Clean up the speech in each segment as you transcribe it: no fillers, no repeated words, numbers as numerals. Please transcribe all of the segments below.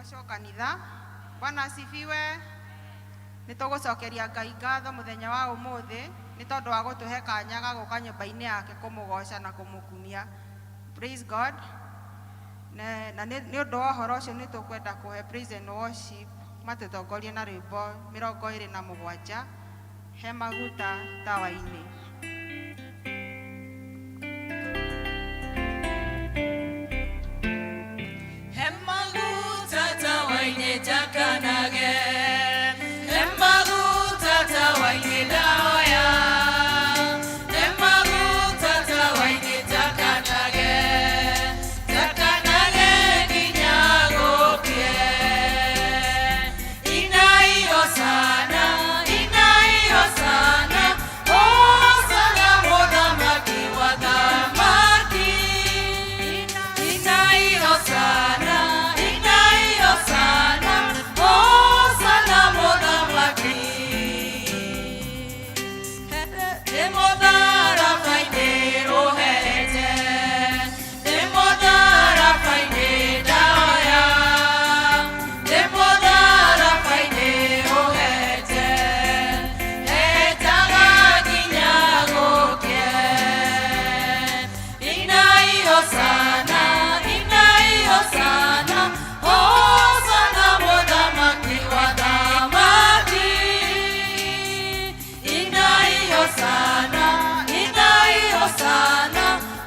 Osho kanitha Bwana asifiwe. Nitugucokeria Ngai ngatho muthenya wa umuthi ni tondu wa gutuhe kanya ga guka nyumba-ini yake kumugoca na kumukumia. Praise God. Na ni undu wa horo ucio nitukwenda kuhe praise and worship matutongorie na rwimbo 27 he maguta tawa-ini. He maguta tawa-ini takanage, he maguta tawa-ini daoya, he maguta tawa-ini takanage, takanage ginyagokie. Inaio sana, oh sana mudhamaki wa dhamaki. Inaio sana, oh sana mudhamaki. Demodara faine rohete, demodara faine daoya, demodara faine rohete, etaga ginyagokie. Inaio sana, oh sana mudhamaki wa dhamaki. Inaio sana,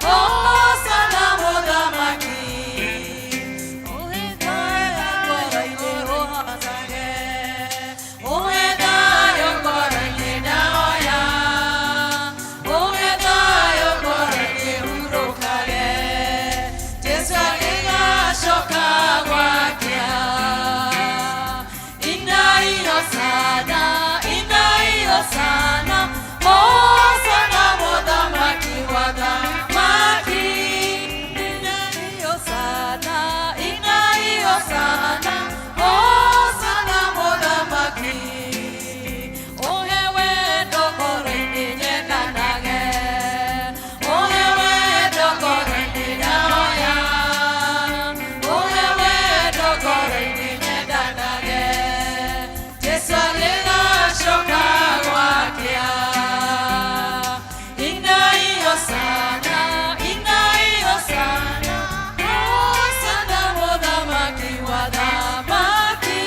oh sana mudhamaki. Sana, oh sana mudhamaki wa dhamaki. Inaio sana, oh sana mudhamaki. Ohewe ndogoro-ini nyendanage, ohewe ndogoro-ini ndaoya, ohewe ndogoro-ini nyendanage. Jesu aligacoka gwakia. Inaio sana, oh sana mudhamaki wa dhamaki.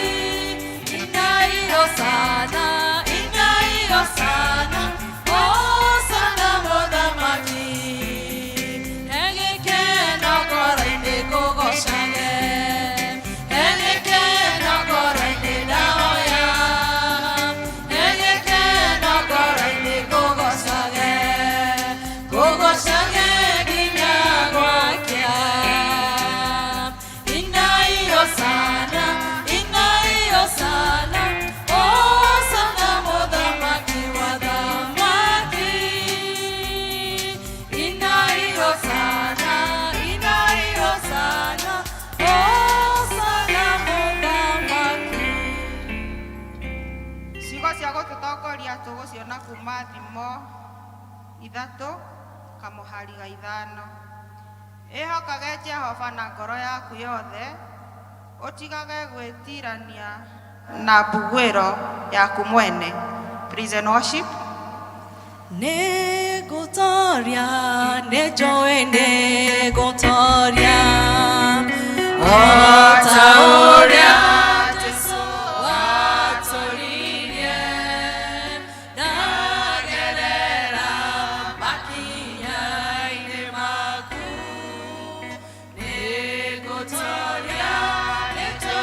Inaio sana, oh sana mudhamaki. Egikeno ngoro-ini ngugocage, egikeno ngoro-ini ndaoya, egikeno ngoro-ini ngugocage nginya gwakia. Inaio sana, oh sana mudhamaki wa dhamaki. Inaio sana, oh sana mudhamaki. Ciugo cia gututongoria tuguciona kuma Thimo 3 kamuhari ga 5. Ihokage Jehova na ngoro yaku yothe, utigage gwitirania na mbugwiro yaku mwene. Praise and worship. Negotoria, negotoria, otaoria, Jesu atoririe, nagerera makinya-ini maku. Negotoria, Jesu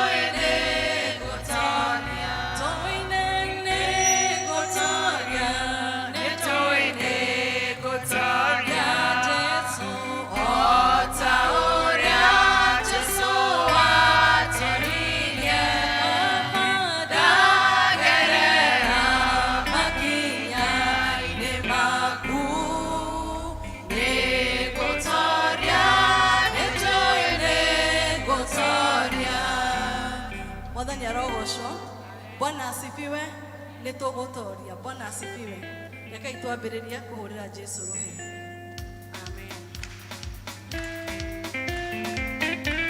otaoria, Jesu atoririe, nagerera makinya-ini maku. Negotoria. Mwathani arogocwo. Bwana asifiwe. Nitugutoria. Bwana asifiwe. Rekei twambĩrĩrie kũhũrĩra Jesu rũhĩ. Amen.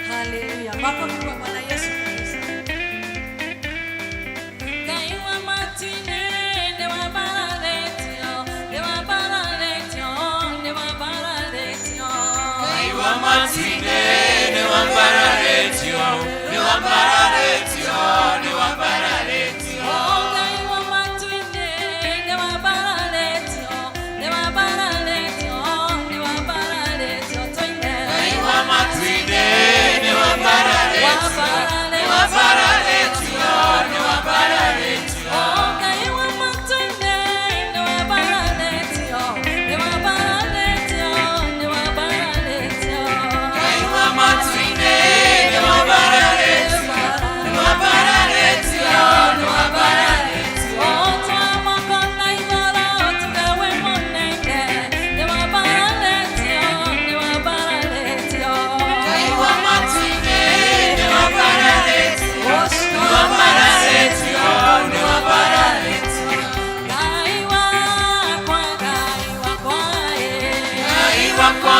Hallelujah. Makofi kwa Bwana Yesu Kristo. Wa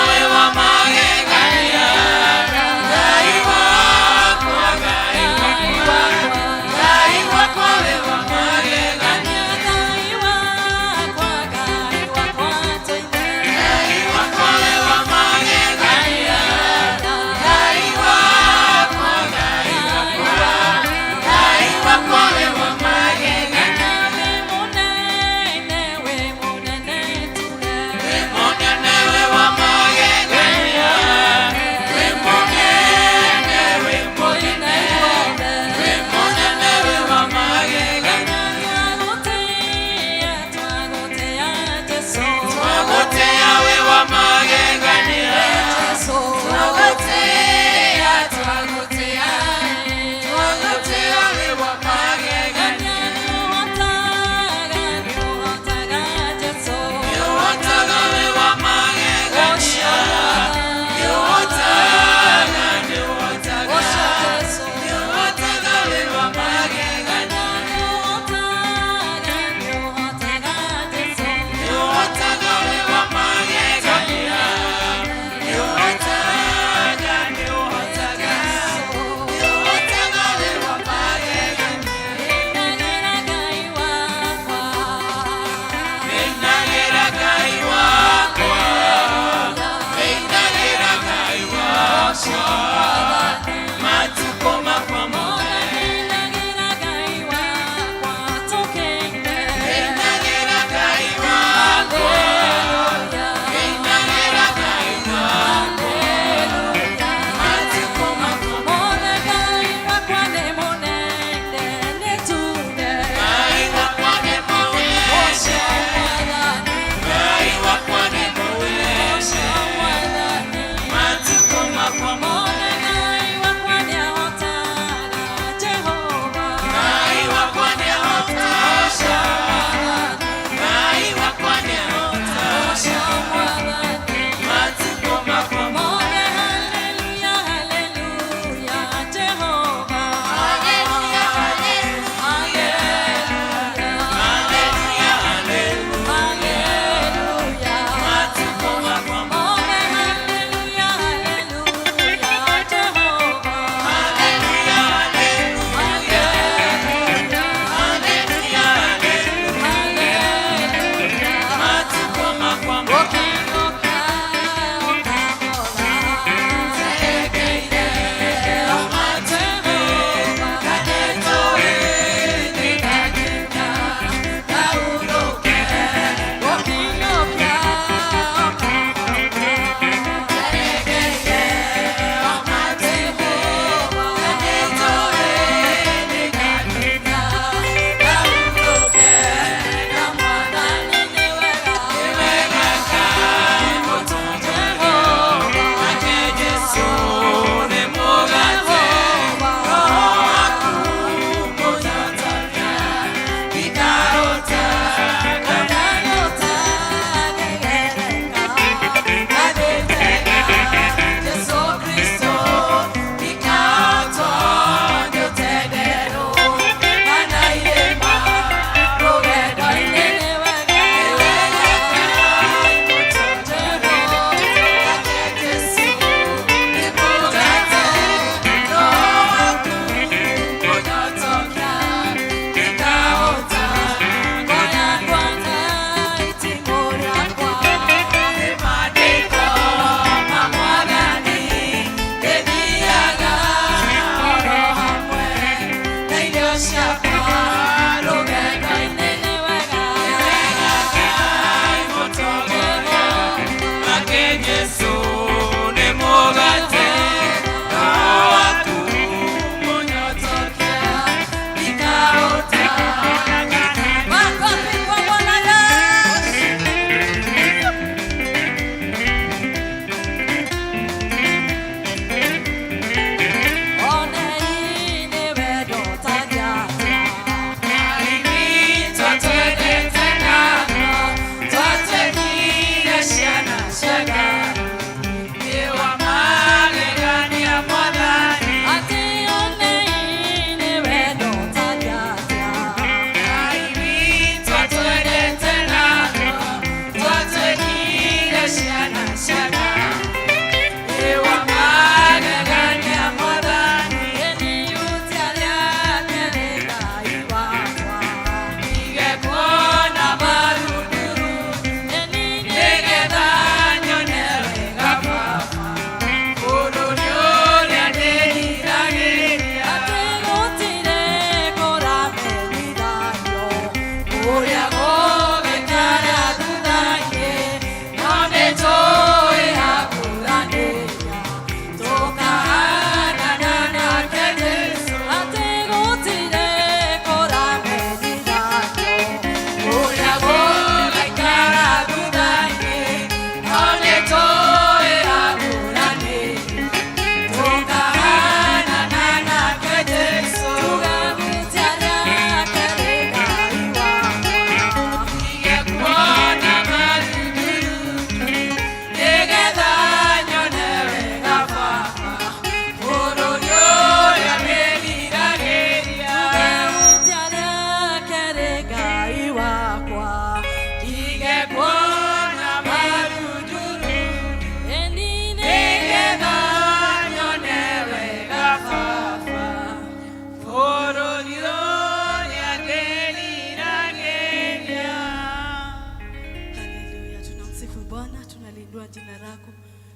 tunalindua jina lako,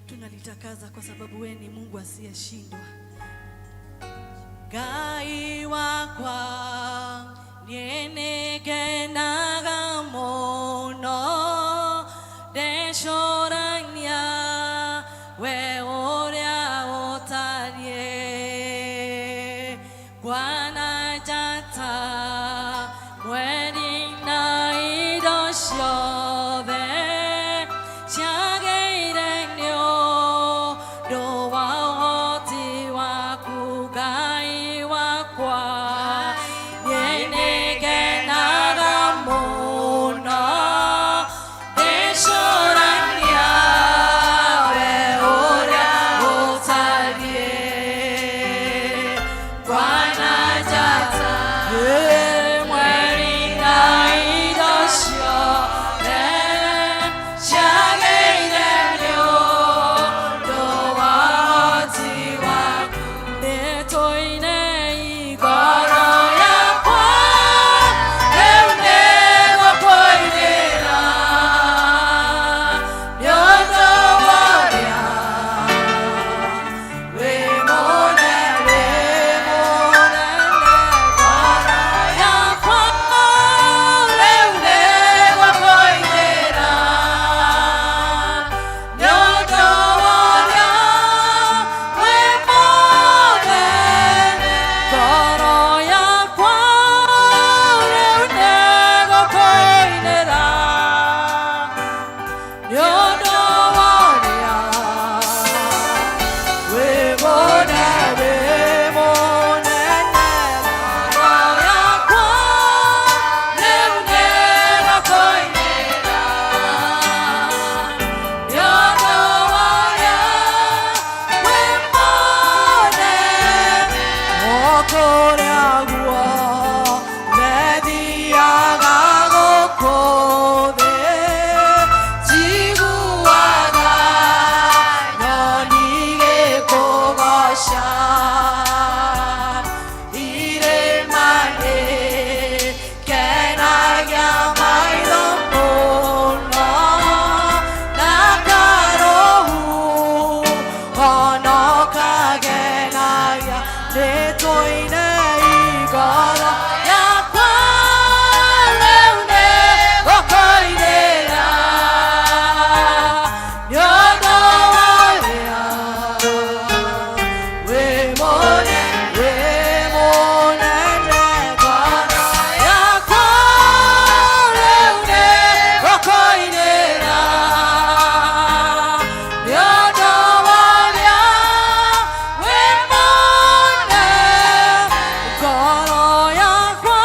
tunalitakaza kwa sababu wewe ni Mungu asiyeshindwa. Ngai wakwa nienegenaga muno ndecurania we uria utarie Bwana njata mweri na indo ciothe ciagĩire nĩ ũndũ wa ũhoti waku Ngai wakwa nĩnĩgenaga mũno ndĩcũrania we ũrĩa ũtariĩ Bwana njata mweri na indo ciothe ciagĩire nĩ ũndũ wa ũhoti waku nĩtũine ngoro yakwa rĩu nĩgũkũinĩra nĩ ũndũ wa ũrĩa wĩ mũnene ngoro yakwa rĩu nĩgũkũinĩra nĩ ũndũ wa ũrĩa wĩ mũnene ngoro yakwa rĩu nĩgũkũinĩra nĩ ũndũ wa ũrĩa wĩ mũnene ngoro yakwa rĩu nĩgũkũinĩra nĩ ũndũ wa ũrĩa wĩ mũnene okũrĩa guo methiaga gũkũ thĩ njiguaga nyoni gĩkũgoca irĩma-inĩ kenagia maitho mũno na karũhu ono kagenagia nĩtũine ngoro yakwa rĩu nĩgũkũinĩra nĩ ũndũ wa ũrĩa wĩ mũnene ngoro yakwa rĩu nĩgũkũinĩra nĩ ũndũ wa ũrĩa wĩ mũnene ngoro yakwa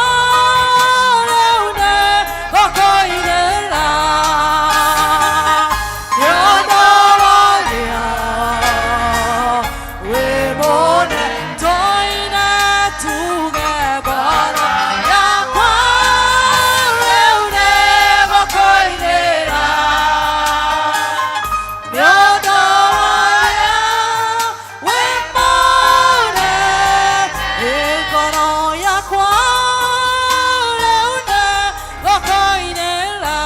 rĩu nĩgũkũinĩra nĩ ũndũ wa ũrĩa wĩ mũnene tũine tuge ngoro yakwa rĩu nĩgũkũinĩra nĩ ũndũ wa ũrĩa wĩ mũnene ngoro yakwa rĩu nĩgũkũinĩra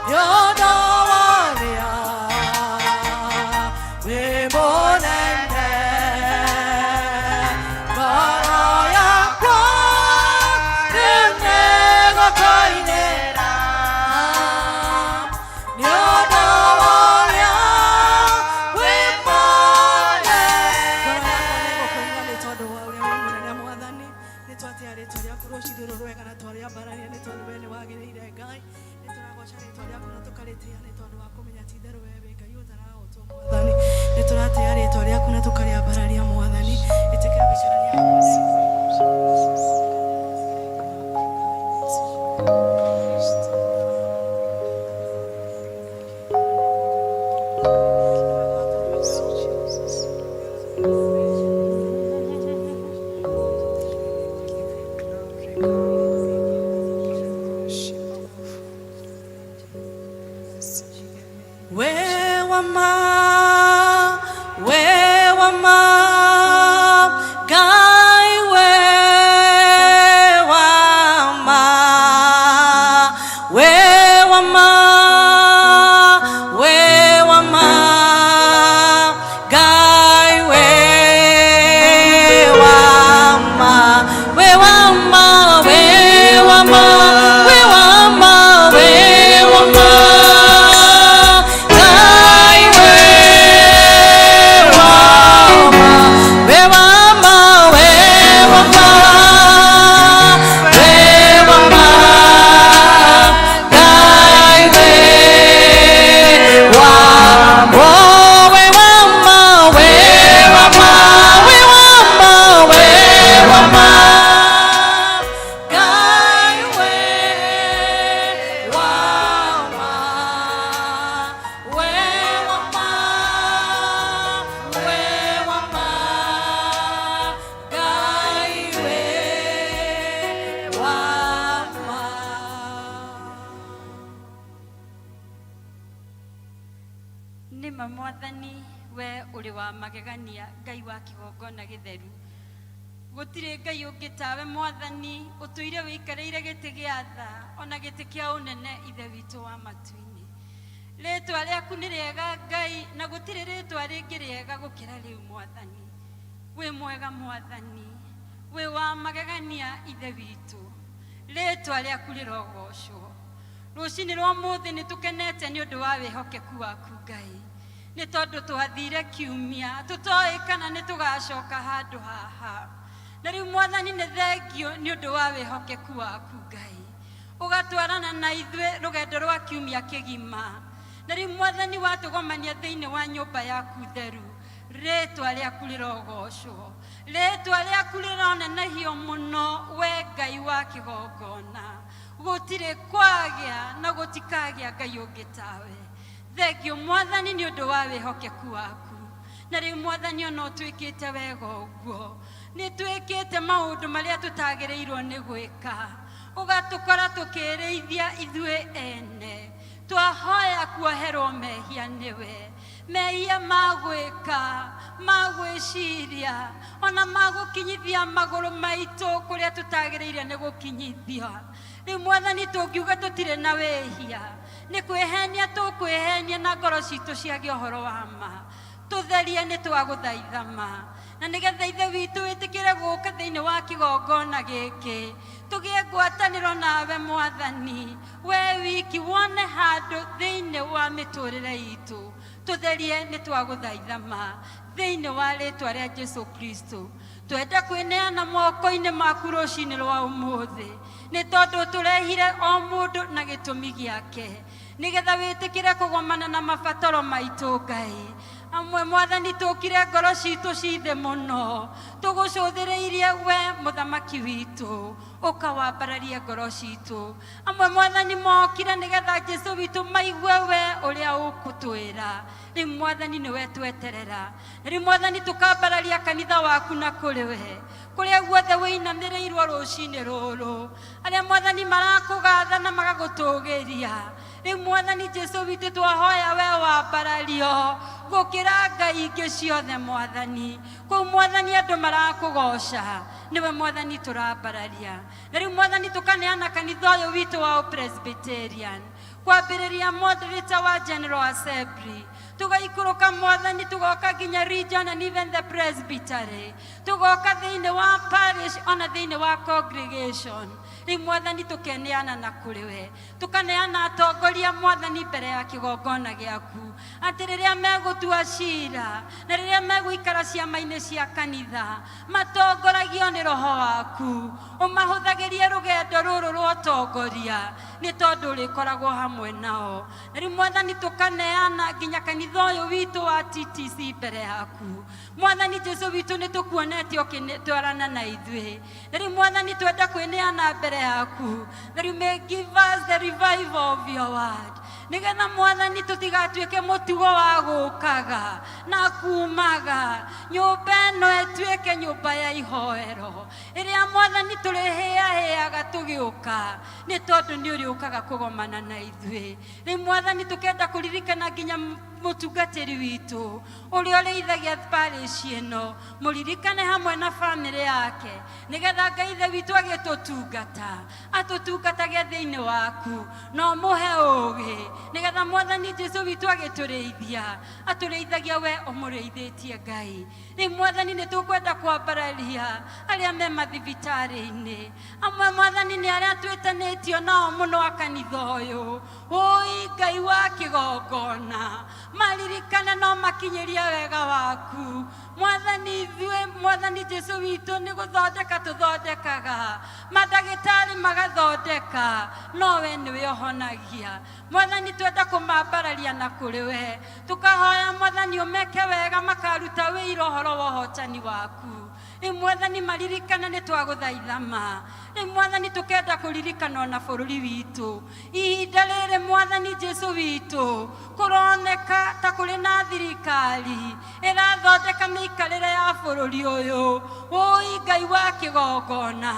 nĩ ũndũ wa ũrĩa wĩ mũnene ngoro yakwa rĩu nĩgũkũinĩra nĩ ũndũ wa ũrĩa wĩ mũnene ngoro yakwa nĩgũkũinĩra nĩ tondũ wa ũrĩa wĩ mũnene Mwathani nĩtwatia rĩĩtwa rĩaku rũciinĩ rũrũ wega na twarĩambararia nĩ tondũ wee nĩwagĩrĩire Ngai nĩtũragoca rĩĩtwa rĩaku na tũkarĩtĩĩa nĩ tondũ wa kũmenya ti itherũ wee wĩ Ngai ũtarahotwo Mwathani nĩtũratĩĩa rĩĩtwa rĩaku na tũkarĩambararia Mwathani ĩtĩkĩra gũcarania Wema Nima Mwathani we uri wa magegania Ngai wa kigongona githeru gutire Ngai ungi tawe Mwathani utuire wikareire giti gia tha ona giti kia unene ithe witu wa matuini ritwa riaku ni riega Ngai na gutire ritwa ringi riega gukira riu Mwathani we mwega Mwathani we wa magegania ithe witu ritwa riaku rirogocwo rucini rwa muthi ni tukenete ni undu wa wihokeku waku Ngai ni tondu twathire kiumia tutoi kana ni tugacoka handu haha na riu Mwathani ni thengio ni undu wa wihokeku waku Ngai ugatwarana na ithwe rugendo rwa kiumia kigima na riu Mwathani watugomania thiini wa nyumba yaku theru ritwa riaku rirogocwo ritwa riaku rironenehio muno we Ngai wa kigongona gutire kwagia na gutikagia Ngai ungi tawe thengio Mwathani ni undu wa wihokeku waku na riu Mwathani ono twikite wega uguo ni twikite maundu maria tutagireirwo ni gwika ugatukora tukirithia ithwe ene twahoya kuoherwo mehia niwe mehia magwika magwiciria ona magukinyithia maguru maitu kuria tutagireire ni gukinyithia riu Mwathani tungiuga tutire na wehia ni kwihenia tukwihenia na ngoro citu ciage uhoro wa ma tutherie ni twaguthaithama na nigetha ithe witu witikire guka thiini wa kigongona giki tugie ngwataniro nawe Mwathani we wiki wone handu thiini wa miturire itu tutherie ni twaguthaithama thiini wa ritwa ria Jesu Kristo twenda kwineana moko-ini maku rucini rwa umuthi ni tondu turehire o mundu na gitumi giake nigetha witikire kugomana na mabataro maitu Ngai amwe Mwathani tukire ngoro citu cithe muno tugucuthireirie we muthamaki witu ukawambararia ngoro citu amwe Mwathani mokire nigetha Jesu witu maigue we uria ukutwira ri Mwathani niwe tweterera ri Mwathani tukambararia kanitha waku na kuri we kuria guothe weinamireirwo rucini ruru aria Mwathani marakugatha na magagutugiria ri Mwathani Jesu witu twahoya we wambarario gukira Ngai ingi ciothe Mwathani kwa Mwathani andu marakugoca niwe Mwathani turambararia na riu Mwathani tukaneana kanitha uyu witu wa Presbyterian kwambiriria moderator wa General Assembly tugaikuruka Mwathani tugoka nginya region and even the presbytery tugoka thiini wa parish ona thiini wa congregation ri Mwathani tukeneana na kuri we tukaneana atongoria Mwathani mbere ya kigongona giaku ati riria megutua cira na riria meguikara ciama-ini cia kanitha matongoragio ni roho waku umahuthagirie rugendo ruru rwa utongoria ni tondu rikoragwo hamwe nao ri Mwathani tukaneana nginya kanitha uyu witu wa TTC mbere yaku Mwathani Jesu witu ni tukuonete ukitwarana na ithwe ri Mwathani twenda kwineana mbere yaku that you may give us the revival of your word nigetha Mwathani tutigatuike mutugo wa gukaga na kumaga nyumba ino etuike nyumba ya ihoero iria Mwathani turihiahiaga tugiuka ni tondu ni uriukaga kugomana na ithwe ri Mwathani tukenda kuririkana nginya mutungatiri witu uria ureithagia parish ino muririkane hamwe na family yake nigetha Ngai ithe witu agitutungata atutungatage thiini waku no muhe ugi nigetha Mwathani Jesu witu agituriithia aturiithagia we umuriithitie Ngai ri Mwathani ni tukwenda kwambararia aria me mathibitari-ini amwe Mwathani ni aria twitanitio nao muno akanitha uyu oi Ngai wa kigongona maririkana no makinyiria wega waku Mwathani ithwe Mwathani Jesu witu ni guthondeka tuthondekaga madagitari magathondeka no we niwe uhonagia Mwathani twenda kumambararia na kuri we tukahoya Mwathani umeke wega makaruta wira uhoro wa uhotani waku Mwathani maririkana ni twaguthaithama Rĩu Mwathani tũkenda kũririkana ona bũrũri witũ. Ihinda rĩrĩ Mwathani Jesu witũ kũroneka ta kũrĩ na thirikari ĩrathondeka mĩikarĩre ya bũrũri ũyũ. Woi Ngai wa kĩgongona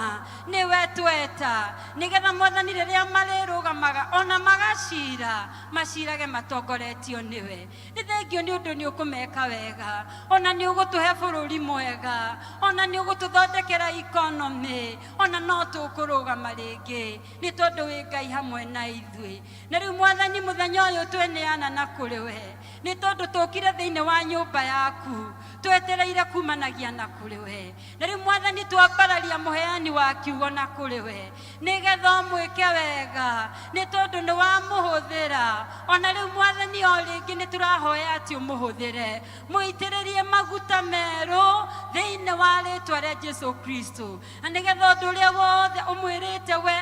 nĩwe tweta, nĩgetha Mwathani rĩrĩa marĩrũgamaga ona magacira macirage matongoretio nĩwe. Nĩ thengio nĩ ũndũ nĩ ũkũmeka wega, ona nĩ ũgũtũhe bũrũri mwega, ona nĩ ũgũtũthondekera ikonomi, ona no tũkũrũgama rĩngĩ nĩ tondũ wĩ Ngai hamwe na ithuĩ. Na rĩu Mwathani mũthenya ũyũ tweneana na kũrĩ we, nĩ tondũ tũkire thĩinĩ wa nyũmba yaku twetereire kumanagia na kũrĩ we. Na rĩu Mwathani twambararia mũheani wa kiugo na kũrĩ we, nĩgetha ũmwĩke wega nĩ tondũ nĩ wamũhũthĩra. Ona rĩu Mwathani o rĩngĩ nĩ tũrahoya atĩ ũmũhũthĩre, mũitĩrĩrie maguta merũ thĩinĩ wa rĩtwa rĩa Jesu Kristo, na nĩgetha ũndũ ũrĩa wothe ũmwĩrĩte we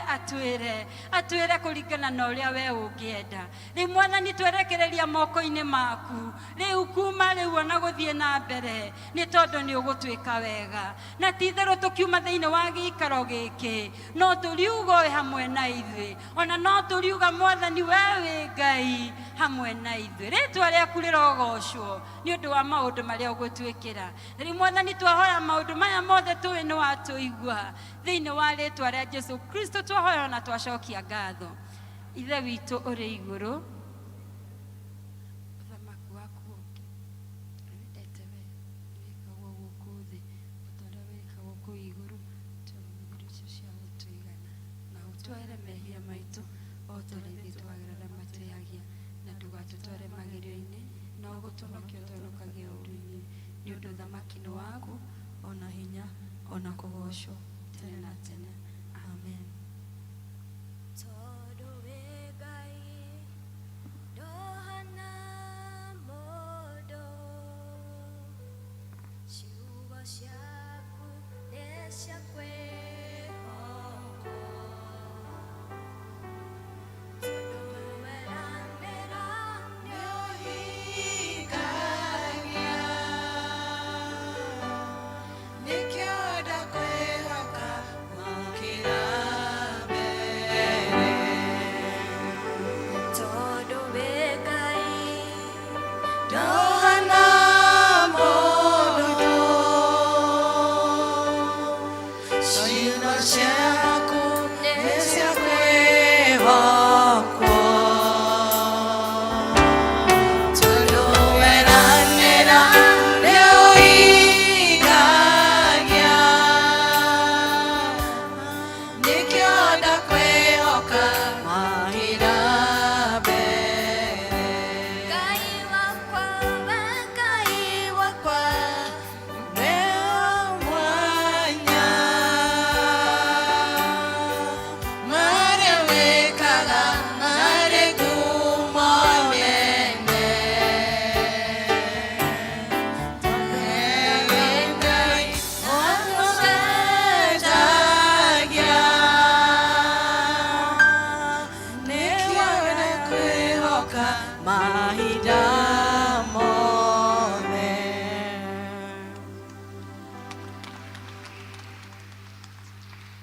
atwĩre kũringana na ũrĩa we ũngĩenda. Rĩu Mwathani twerekereria moko-inĩ maku rĩu kuma rĩu ona gũthiĩ na mbere, nĩ tondũ nĩ ũgũtwĩka wega. Na ti itherũ tũkiuma thĩinĩ wa gĩikaro gĩkĩ no tũriuga wĩ hamwe na ithuĩ, ona no tũriuga Mwathani we wĩ Ngai hamwe na ithuĩ. Rĩtwa rĩaku rĩrogocwo nĩ ũndũ wa maũndũ marĩa ũgũtwĩkĩra. Rĩu Mwathani twahoya maũndũ maya mothe tũĩ nĩ watũigua thĩinĩ wa rĩtwa rĩa Jesu Kristo twahoya na twacokia ngatho. Ithe witũ ũrĩ igũrũ, ũthamaki waku ũke, wendete we wĩkagwo gũkũ thĩ o ta ũrĩa wĩkagwo kũu igũrũ. Tũrũmĩrĩre icio cia gũtũigana na ũtware mehia maitũ o ta ũrĩa ithuĩ twagĩrĩra matwĩhagia, na ndũgatũtware magerio-inĩ, no ũgũtũhonokia ũtũhonokagie ũũru-inĩ, nĩ ũndũ ũthamaki nĩ waku, ona hinya, ona kũgocwo tene na tene. Amen.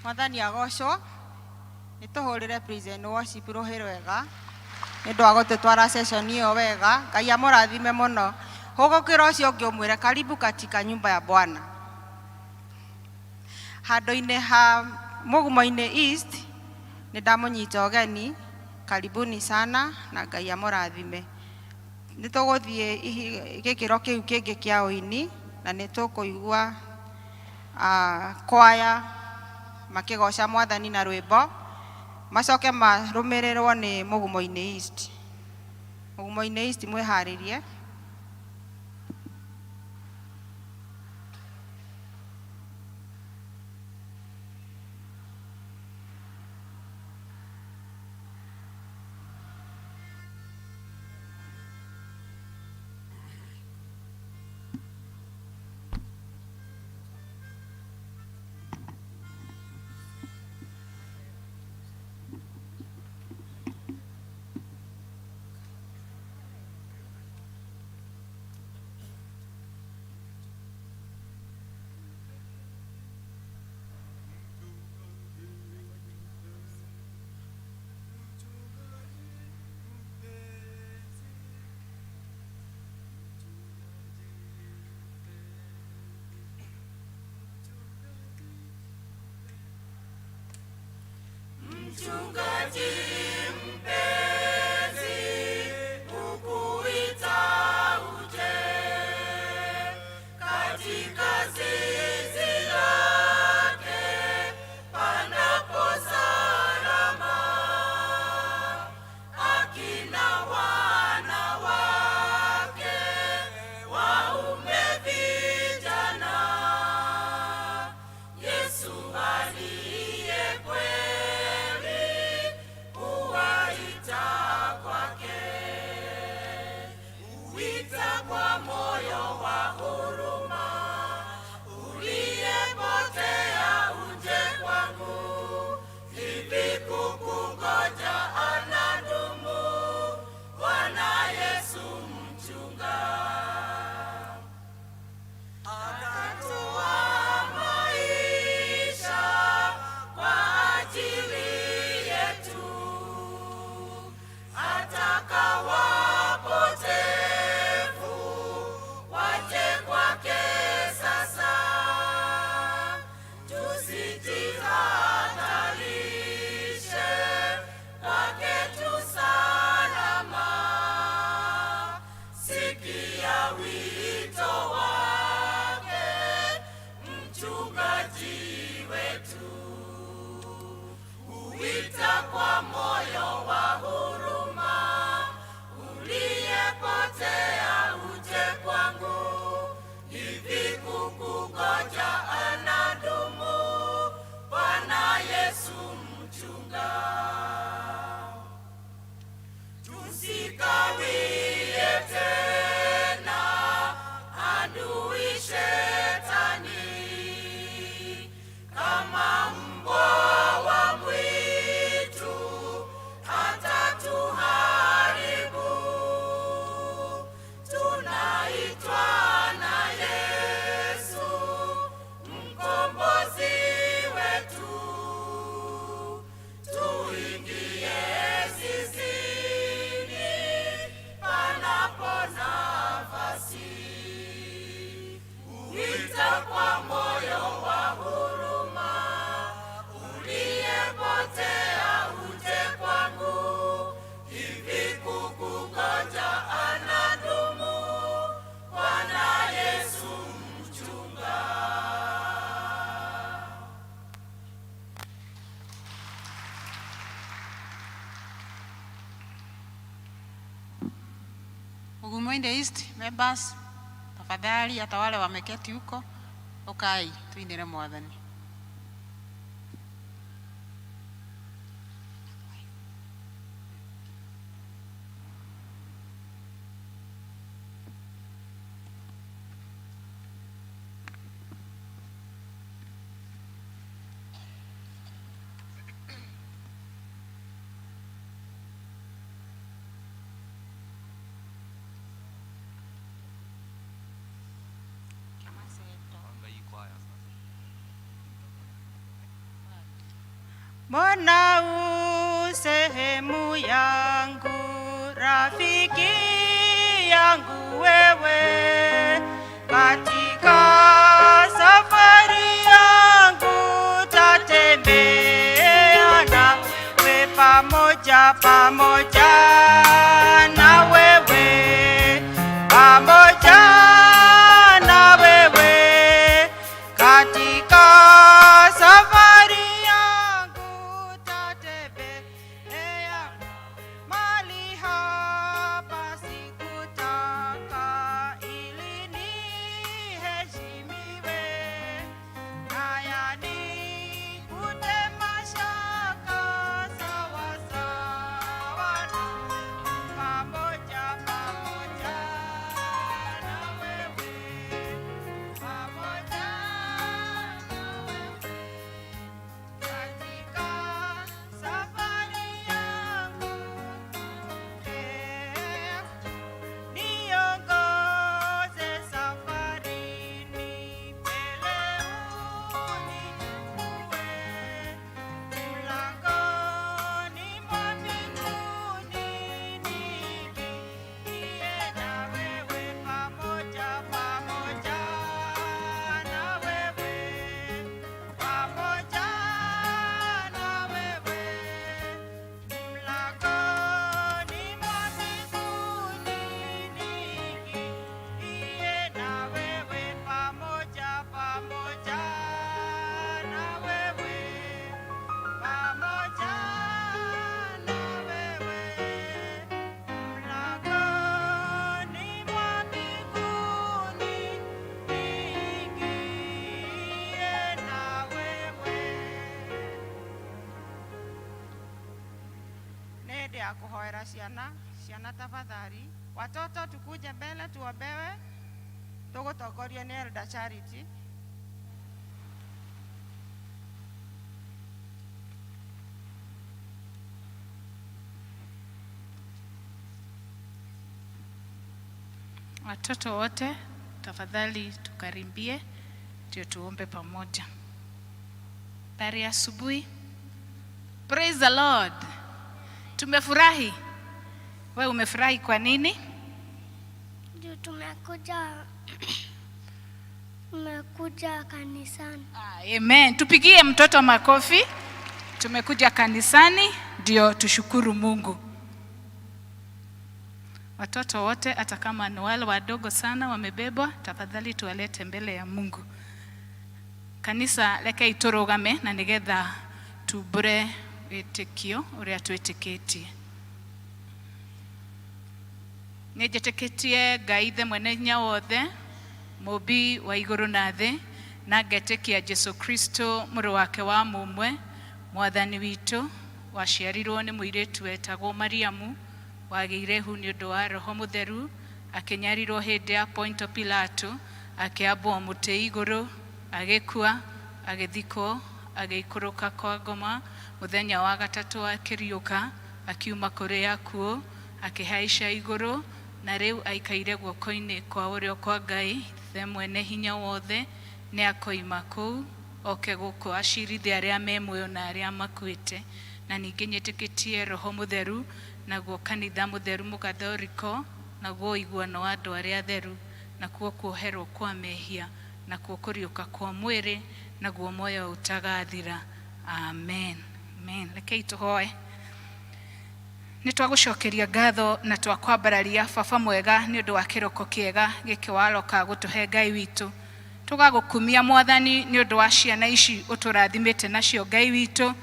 Mwathani agocwo. Nĩ tũhũrĩre praise and worship rũhĩ rwega nĩ ũndũ wa gũtũtwara session ĩyo wega. Ngai amũrathime mũno. Ũgũkĩra ũcio ũngĩ ũmwĩre karibu katika nyumba ya Bwana. Handũ-inĩ ha Mũgumo-inĩ East nĩ ndamũnyita ũgeni, karibuni sana na Ngai amũrathime. Nĩ tũgũthiĩ gĩkĩro kĩu kĩngĩ kĩa ũini na nĩ tũkũigua kwaya makĩgoca Mwathani na rwĩmbo, macoke marũmĩrĩrwo nĩ Mũgumo-inĩ East. Mũgumo-inĩ East mwĩharĩrie. Ugumuinde East members, tafadhali hata wale wameketi huko, ukai tuindire Mwathani. Mbona u sehemu yangu, rafiki yangu wewe, katika safari yangu tatembea nawe pamoja na wewe, pamoja na wewe, katika safari mali hapa sikutaka ili niheshimiwe, haya nikute mashaka sawa sawa na ya kuhoera ciana tafadhali. Watoto tukuje mbele tuombewe. Tugutongorio ni Elder Charity. Watoto wote tafadhali tukarimbie ndio tuombe pamoja. Habari ya asubuhi. Praise the Lord. Tumefurahi. Wewe umefurahi kwa nini? Ndio tumekuja kanisani. Amen. Tupigie mtoto makofi. Tumekuja kanisani ndio tushukuru Mungu. Watoto wote hata kama ni wale wadogo sana wamebebwa, tafadhali tuwalete mbele ya Mungu. Kanisa leke iturugame na nigetha tubure wĩtĩkio uria twĩtĩkĩtie. Nĩnjĩtĩkĩtie Ngai ithe mwene hinya wothe, mũmbi wa igũrũ na thĩ, na ngetĩkia Jesu Kristo mũrũ wake wa mũmwe, mwathani witũ, waciarirwo nĩ mũirĩtu wetagwo Mariamu, wagĩire hu nĩ ũndũ wa Roho Mũtheru, akĩnyarirwo hĩndĩ ya Ponto Pilato, akĩambwo mũtĩ igũrũ, agĩkua, agĩthikwo, agĩikũrũka kwa ngoma, mũthenya wa gatatũ akĩriũka, akiuma kũrĩ akuũ, akĩhaica igũrũ, na rĩu aikaire guoko-inĩ kwa ũrĩo kwa Ngai ithe mwene hinya wothe. Nĩ akoima kũu oke gũkũ acirithie arĩa me muoyo na arĩa makuĩte. Na ningĩ nyĩtĩkĩtie Roho Mũtheru, naguo kanitha mũtheru mũgathoriko, naguo iguano wa andũ arĩa atheru, nakuo kuoherwo kwa mehia, nakuo kũriũka kwa mwĩrĩ, naguo muoyo ũtagathira. Amen. Amen. Rekei tũhoe. Nĩtwagũcokeria ngatho na twakwambararia baba mwega nĩ ũndũ wa kĩroko kĩega gĩkĩ waroka gũtũhe Ngai witũ. Tũgagũkumia Mwathani nĩ ũndũ wa ciana ici ũtũrathimĩte nacio Ngai witũ.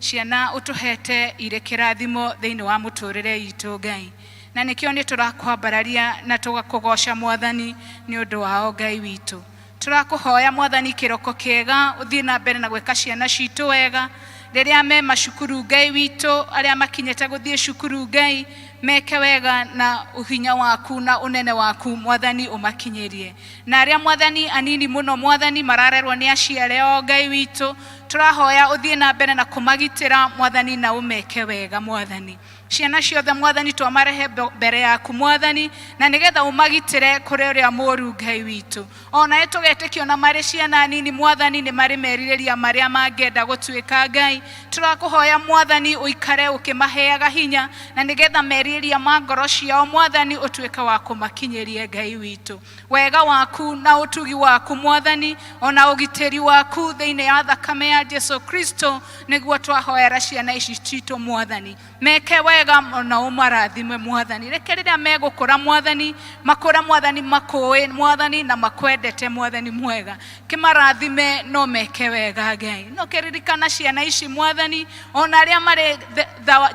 Ciana ũtũhete irĩ kĩrathimo thĩinĩ wa mũtũrĩre witũ Ngai. Na nĩkĩo nĩtũrakwambararia na tũgakũgoca Mwathani nĩ ũndũ wao Ngai witũ. Tũrakũhoya Mwathani kĩroko kĩega ũthiĩ na mbere na gwĩka ciana citũ wega. Rĩrĩa me macukuru Ngai witũ, arĩa makinyĩte gũthiĩ cukuru Ngai, meke wega na uhinya waku na unene waku Mwathani umakinyĩrie. Na arĩa Mwathani anini mũno Mwathani mararerwo nĩ aciare o Ngai witũ, tũrahoya ũthiĩ na mbere na kũmagitĩra Mwathani na ũmeke wega Mwathani. Ciana ciothe Mwathani twamarehe mbere yaku Mwathani, na nigetha ũmagitĩre kũrĩ ũrĩa mũũru Ngai witũ. Ona tũgetĩkio na marĩ ciana nini Mwathani nĩ marĩ merirĩria marĩa mangĩenda gũtuĩka Ngai. Tũrakũhoya Mwathani ũikare ũkĩmaheaga hinya, na nigetha merirĩria ma ngoro ciao Mwathani ũtuĩke wa kũmakinyĩria Ngai witũ. Wega waku na ũtugi waku Mwathani, ona ũgitĩri waku thĩinĩ wa thakame ya Jesu Kristo, nĩguo twahoera ciana ici citũ Mwathani. Meke wega na ũmarathime Mwathani. Reke rĩrĩa megũkũra Mwathani, makũra Mwathani makũĩ Mwathani na makwendete Mwathani mwega. Kĩmarathime no meke wega Ngai. No kĩririkana ciana ici Mwathani, ona arĩa marĩ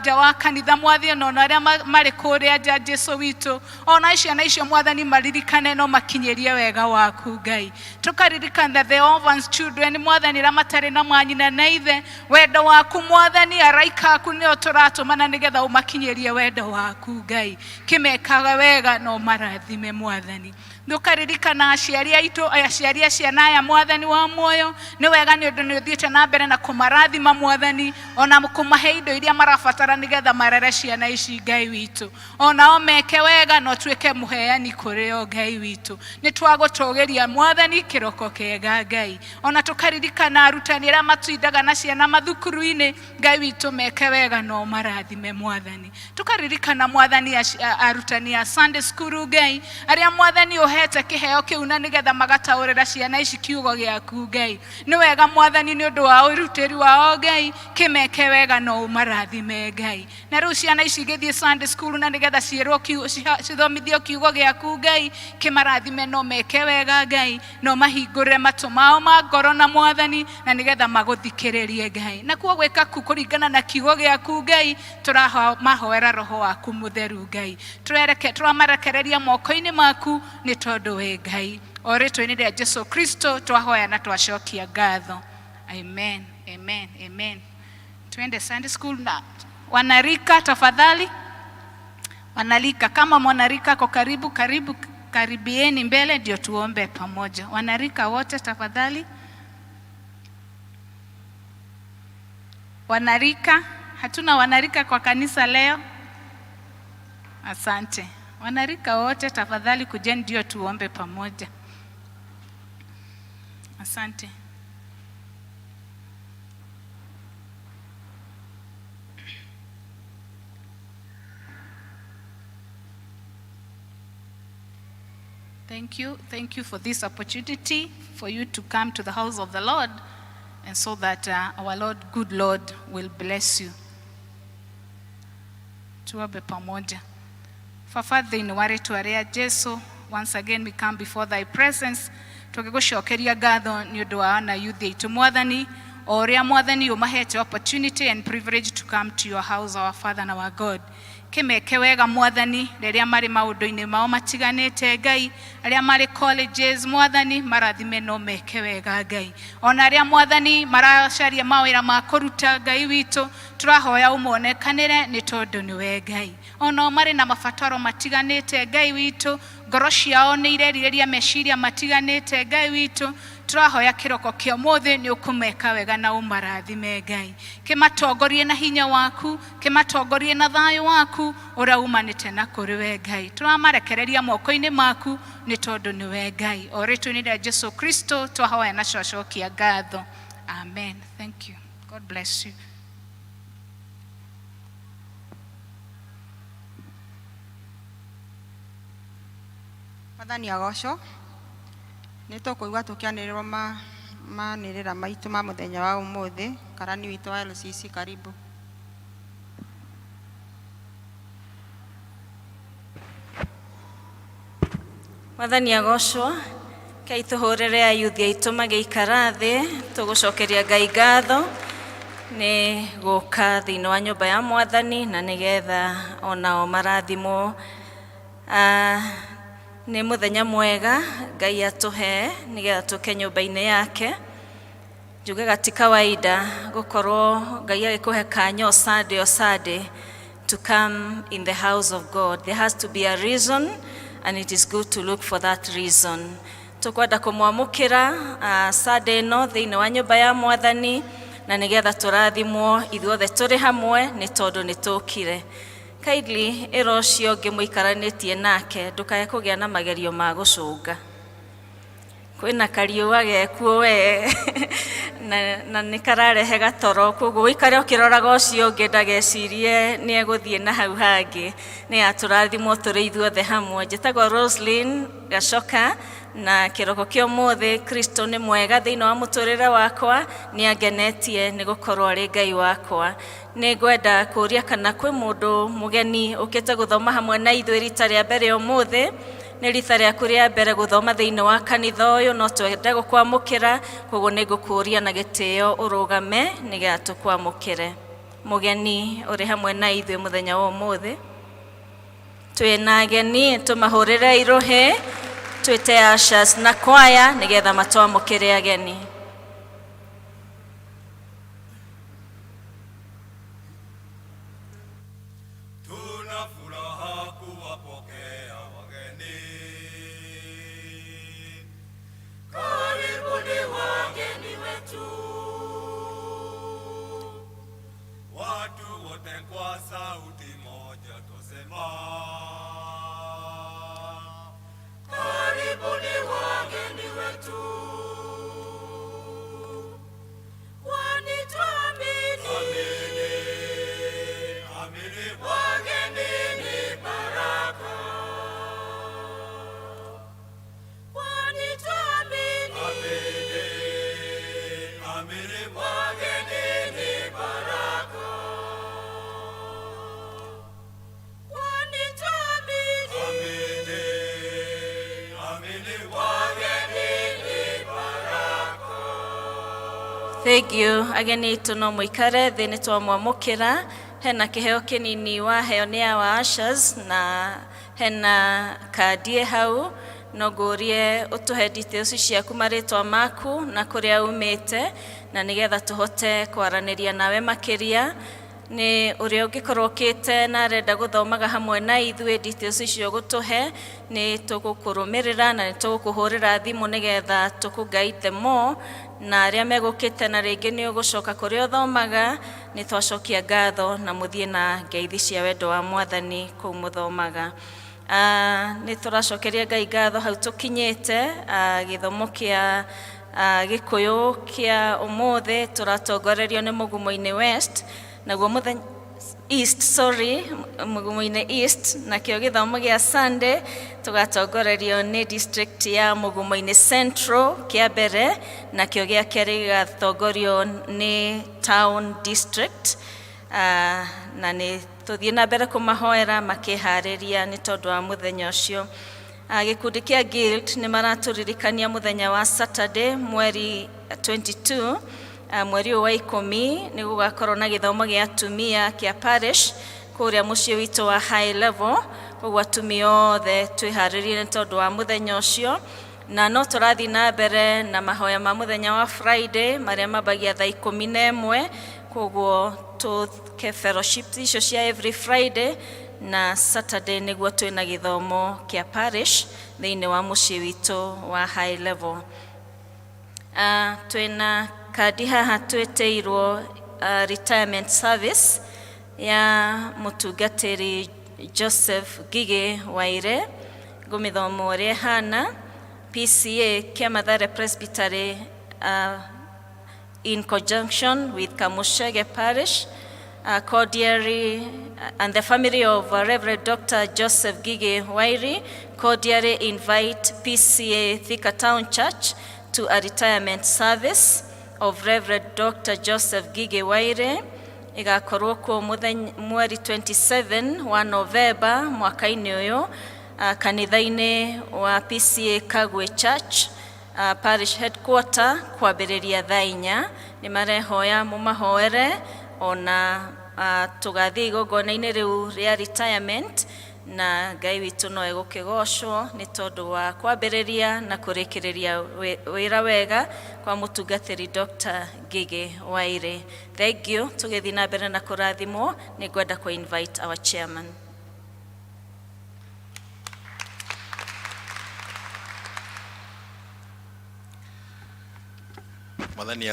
nja wa kanitha Mwathani, ona arĩa marĩ kũrĩa nja Jesu witũ, ona ciana icio Mwathani maririkane no makinyĩrie wega waku Ngai. Tũkaririkana the orphans children Mwathani arĩa matarĩ na manyina na ithe, wendo waku Mwathani, araika aku nĩo tũratũmana nĩgetha ũmakinyĩrie wendo waku Ngai. Kĩmekaga wega no marathime Mwathani. Ndukaririkana aciari aitũ, aciari a ciana aya Mwathani wa muoyo, nĩ wega nĩ ũndũ nĩ ũthiĩte na mbere na kũmarathima Mwathani, ona kũmahe indo iria marabatara nĩgetha marere ciana ici Ngai witũ. Ona o meke wega no tuĩke mũheani kũrĩ o Ngai witũ. Nĩ twagũtũgĩria Mwathani kĩroko kĩega Ngai. Ona tũkaririkana arutani arĩa matindaga na ciana mathukuru-inĩ Ngai witũ, meke wega no marathime Mwathani. Tũkaririkana Mwathani arutani a Sunday school Ngai, arĩa Mwathani hete kĩheo kĩu na nĩgetha magataũrĩra ciana ici kiugo gĩaku Ngai. Nĩ wega Mwathani nĩ ũndũ wa ũrutĩri wao Ngai, kĩmeke wega no ũmarathime Ngai. Na rĩu ciana ici igĩthiĩ Sunday school na nĩgetha cithomithio kiugo gĩaku Ngai, kĩmarathime no meke wega Ngai, no mahingũrĩre matũ mao ma ngoro na Mwathani, na nĩgetha magũthikĩrĩrie Ngai. Na kuo gwĩka ku kũringana na kiugo gĩaku Ngai, tũramahoera Roho waku Mũtheru Ngai. Tũramarekereria moko-inĩ maku nĩ tondũ wĩ Ngai. O rĩtwa-inĩ rĩa Jesu Kristo twahoya na twacokia ngatho. Amen. Amen. Amen. Twende Sunday school na wanarika tafadhali. Wanarika, kama mwanarika ako karibieni mbele ndio tuombe pamoja. Wanarika wote tafadhali. Wanarika, hatuna wanarika kwa kanisa leo. Asante. Wanarika wote tafadhali kujeni ndio tuombe pamoja. Asante. Thank you for this opportunity for you to come to the house of the Lord, and so that our Lord, good Lord, will bless you. Tuombe pamoja. Father, in waretu aria Jesu, once again we come before thy presence. Tukigucokeria ngatho ni undu wa ana youth aitu Mwathani, o uria Mwathani umahete opportunity and privilege to come to your house, our Father and our God. Kimeke wega Mwathani riria mari maundu-ini mao matiganite Ngai, aria mari colleges Mwathani marathime no meke wega Ngai, ona aria Mwathani maracaria mawira ma kuruta Ngai witu, turahoya umonekanire ni tondu ni we Ngai. Ona mari na mabataro matiganite Ngai witu, ngoro ciao ni ireriria meciria matiganite Ngai witu, turahoya kiroko kia mothe ni ukumeka wega na umarathime Ngai. Kimatongorie na hinya waku, kimatongorie na thayo waku ura umanite na kuri we Ngai. Turamarekereria moko-ini maku ni tondu ni we Ngai. O ritwa-ini ria Jesu Kristo twahoya na cocokia ngatho. Amen. Thank you. God bless you. Mwathani agocwo. Nitukuigua tukianirirwo manirira maitu ma muthenya wa umuthi. Karani witu wa LCC, karibu. Mwathani agocwo. Kei tuhurire ayuthi aitu magiikara thi, tugucokeria Ngai ngatho ni guka thiini wa nyumba ya Mwathani na nigetha onao marathimo. Ni muthenya mwega Ngai atuhe nigetha tuke nyumba-ini yake. Njugaga ti kawaida gukorwo Ngai agikuhe kanya o Sunday to come in the house of God. There has to be a reason, and it is good to look for that reason. Tukwenda kumwamukira Sunday no thiini wa nyumba ya Mwathani na nigetha turathimwo ithuothe turi hamwe ni tondu ni tukire. Kindly erocio ngimuikaranitie nake ndukae kugia na magerio ma gucunga. Kwina kariuwa gekuo we na nikararehe gatoro, koguo ikare ukiroraga ucio ngi ndagecirie ni eguthie na hau hangi. Ni aturathimwo turi ithuothe hamwe. Njitagwo Roslyn Gacoka, na kiroko kio mothe Kristo ni mwega thiini wa muturire wakwa, ni angenetie ni gukorwo ari Ngai wakwa. Ni ngwenda kuria kana kwi mundu mugeni ukite guthoma hamwe na ithuĩ rita ria mbere umuthi. Ni rita riaku ria mbere guthoma thiini wa kanitha uyu, no twende gukwamukira, koguo ni ngukuria na gitio urugame nigetha tukwamukire. Mugeni uri hamwe na ithuĩ muthenya wa umuthi. Twina ageni tumahurire iruhi, twite ushers na kwaya nigetha matwamukire ageni. Thank you. Ageni itu no muikare thi ni twamwamukira. Hena kiheo kinini wa heo ni awa ushers na hena kadi hau. No ngurie utuhe details ciaku maritwa maku na kuria umite na nigetha tuhote kwaraniria nawe makiria. nĩ ũrĩa ũngĩkorwo ũkĩte na arenda gũthomaga hamwe na ithuĩ details icio gũtũhe, nĩ tũgũkũrũmĩrĩra na nĩ tũgũkũhũrĩra thimũ nĩgetha tũkũ-guide more, na arĩa megũkĩte na rĩngĩ nĩ ũgũcoka kũrĩa ũthomaga, nĩ twacokia ngatho na mũthiĩ na ngeithi cia wendo wa Mwathani kũu mũthomaga. Nĩ tũracokeria Ngai ngatho hau tũkinyĩte gĩthomo kĩa Gĩkũyũ kĩa ũmũthĩ tũratongorerio nĩ Mũgumo-inĩ West, naguo mũthenya Mũgumo-inĩ East, nakĩo gĩthomo gĩa Sunday tũgatongorerio nĩ district ya Mũgumo-inĩ Central kĩa mbere, nakĩo gĩa kerĩ gĩgatongorio nĩ Town District, na nĩ tũthiĩ na mbere kũmahoera makĩharĩria nĩ tondũ wa mũthenya ũcio. Gĩkundi kĩa Guild nĩ maratũririkania mũthenya wa Saturday mweri 22 mweri wa 10 nĩ gũgakorwo na gĩthomo gĩa atumia kĩa parish kũrĩa mũciĩ witũ wa High Level, koguo atumia othe twĩharĩrie nĩ tondũ wa mũthenya ũcio, na no tũrathiĩ na mbere na mahoya ma mũthenya wa Friday marĩa mambagia thaa 11, koguo tũke fellowship icio cia every Friday, na Saturday nĩguo twĩna gĩthomo kĩa parish thĩinĩ wa mũciĩ witũ wa High Level. Twĩna kandi haha twĩtĩirwo retirement service ya mũtungatĩri Joseph Gige Waire, ngũmĩthoma ũrĩa hana PCA kĩa Mathare Presbytery in conjunction with Kamushege Parish, cordially, and the family of Reverend Dr. Joseph Gige Wairi cordially invite PCA Thika Town Church to a retirement service of Reverend Dr. Joseph Gige Wairi, igakorwo kwa mweri 27 wa November mwaka-inĩ ũyũ kanitha-inĩ wa PCA Kagwe Church parish headquarter kwambĩrĩria thaa 4. Nĩ marehoya mũmahoere ona tũgathiĩ igongona-inĩ rĩu rĩa retirement, na Ngai witũ no egũkĩgocwo nĩ tondũ wa kwambĩrĩria na kũrĩkĩrĩria wĩra wega kwa mũtungatĩri Dr. Gige Waire. Thank you. Tũgĩthiĩ na mbere na kũrathimwo, nĩ ngwenda kũ invite our chairman. Mwathani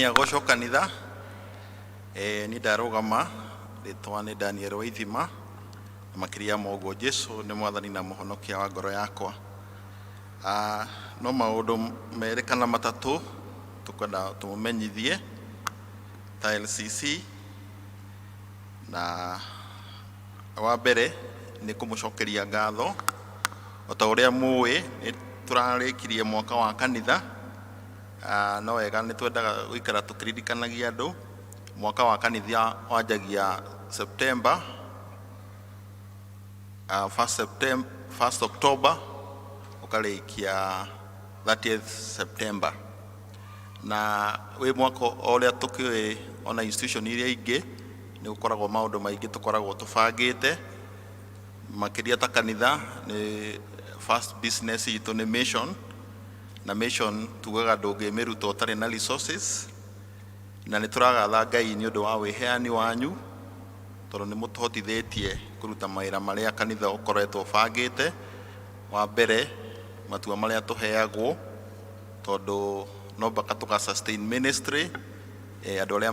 agocwo kanitha. Ni ndarũgama rĩtwa nĩ Daniel Waithima, na makĩria moguo Jesu nĩ Mwathani na mũhonokia wa ngoro yakwa. No maũndũ merĩ kana matatũ tũkwenda tũmũmenyithie ta LCC, na wa mbere nĩ kũmũcokeria ngatho o ta ũrĩa mũĩ nĩ tũrarĩkirie mwaka wa kanitha. No wega nĩ twendaga gũikara tũkĩririkanagia andũ mwaka wa kanitha wanjagia September 1 October ũkarĩkia 30th September, na wĩ mwaka ũrĩa tũkĩũĩ ona institution iria ingĩ nĩ gũkoragwo maũndũ maingĩ tũkoragwo tũbangĩte, makĩria ta kanitha nĩ first business itũ nĩ mission, na mission tugaga ndũngĩmĩruta ũtarĩ na resources, na nĩ tũragatha Ngai nĩ ũndũ wa wĩheani wanyu tondũ nĩ mũtũhotithĩtie kũruta mawĩra marĩa kanitha ũkoretwo bangĩte. Wa mbere matua marĩa tũheagwo tondũ no baka tũka sustain ministry, andũ arĩa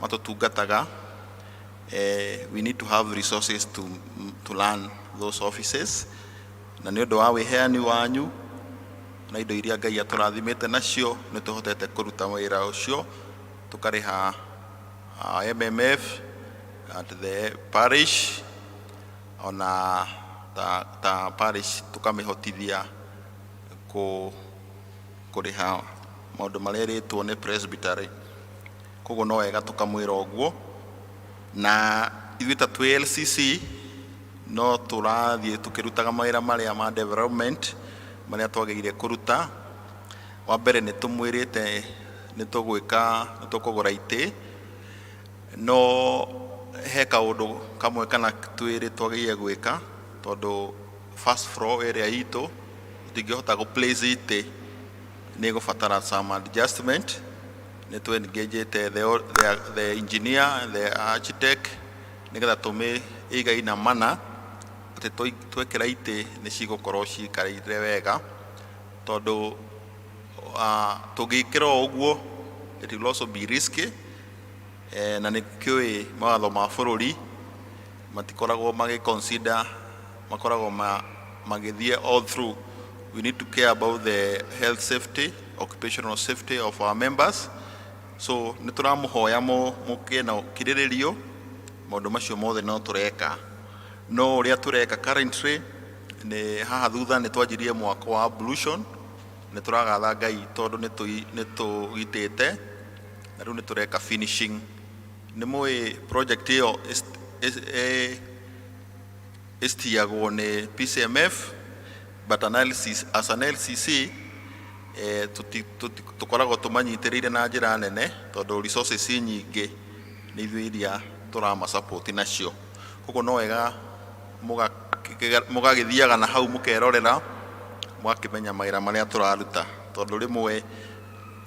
matũtungataga, we need to have resources to learn those offices, na nĩ ũndũ wa wĩheani wanyu na indo iria Ngai atũrathimĩte nacio nĩ tũhotete kũruta wĩra ũcio, tũkarĩha MMF at the parish, ona ta parish tũkamĩhotithia kũrĩha maũndũ marĩa rĩtwo nĩ presbytery. Koguo no wega tũkamwĩra ũguo, na ithuĩ ta twĩ LCC no tũrathiĩ tũkĩrutaga mawĩra marĩa ma development marĩa twagĩrĩire kũruta. Wa mbere nĩ tũmwĩrĩte nĩ tũkũgũra itĩ, no he kaũndũ kamwe kana twĩrĩ twagĩrĩire gwĩka tondũ first floor area itũ tũtingĩhota gũ place itĩ, nĩ gũbatara some adjustment, nĩ tũ engage the engineer, the architect, nĩgetha tũmĩ igai na mana atĩ twekĩra itĩ nĩ cigũkorwo cikarĩire wega, tondũ tũngĩkĩra ũguo it will also be risky, na nĩ kĩũĩ mawatho ma bũrũri matikoragwo consider, makoragwo magĩthiĩ all through. We need to care about the health safety, occupational safety of our members. So nĩ tũramũhoya mũkĩe na kirĩrĩrio, maũndũ macio mothe no tũreka. No ũrĩa tũreka currently nĩ haha thutha nĩ twanjirie mwaka wa ablution, nĩ tũragatha Ngai tondũ nĩ tũgitĩte, na rĩu nĩ tũreka finishing. Nĩ mũĩ project ĩyo ĩstiagwo nĩ PCMF, but as an LCC tũkoragwo tũmanyitĩrĩire na njĩra nene tondũ resources nyingĩ nĩ ithuĩ iria tũramasupport nacio. Koguo no wega mũgagĩthiaga na hau mũkerorera, mũgakĩmenya mawĩra marĩa tũraruta, tondũ rĩmwe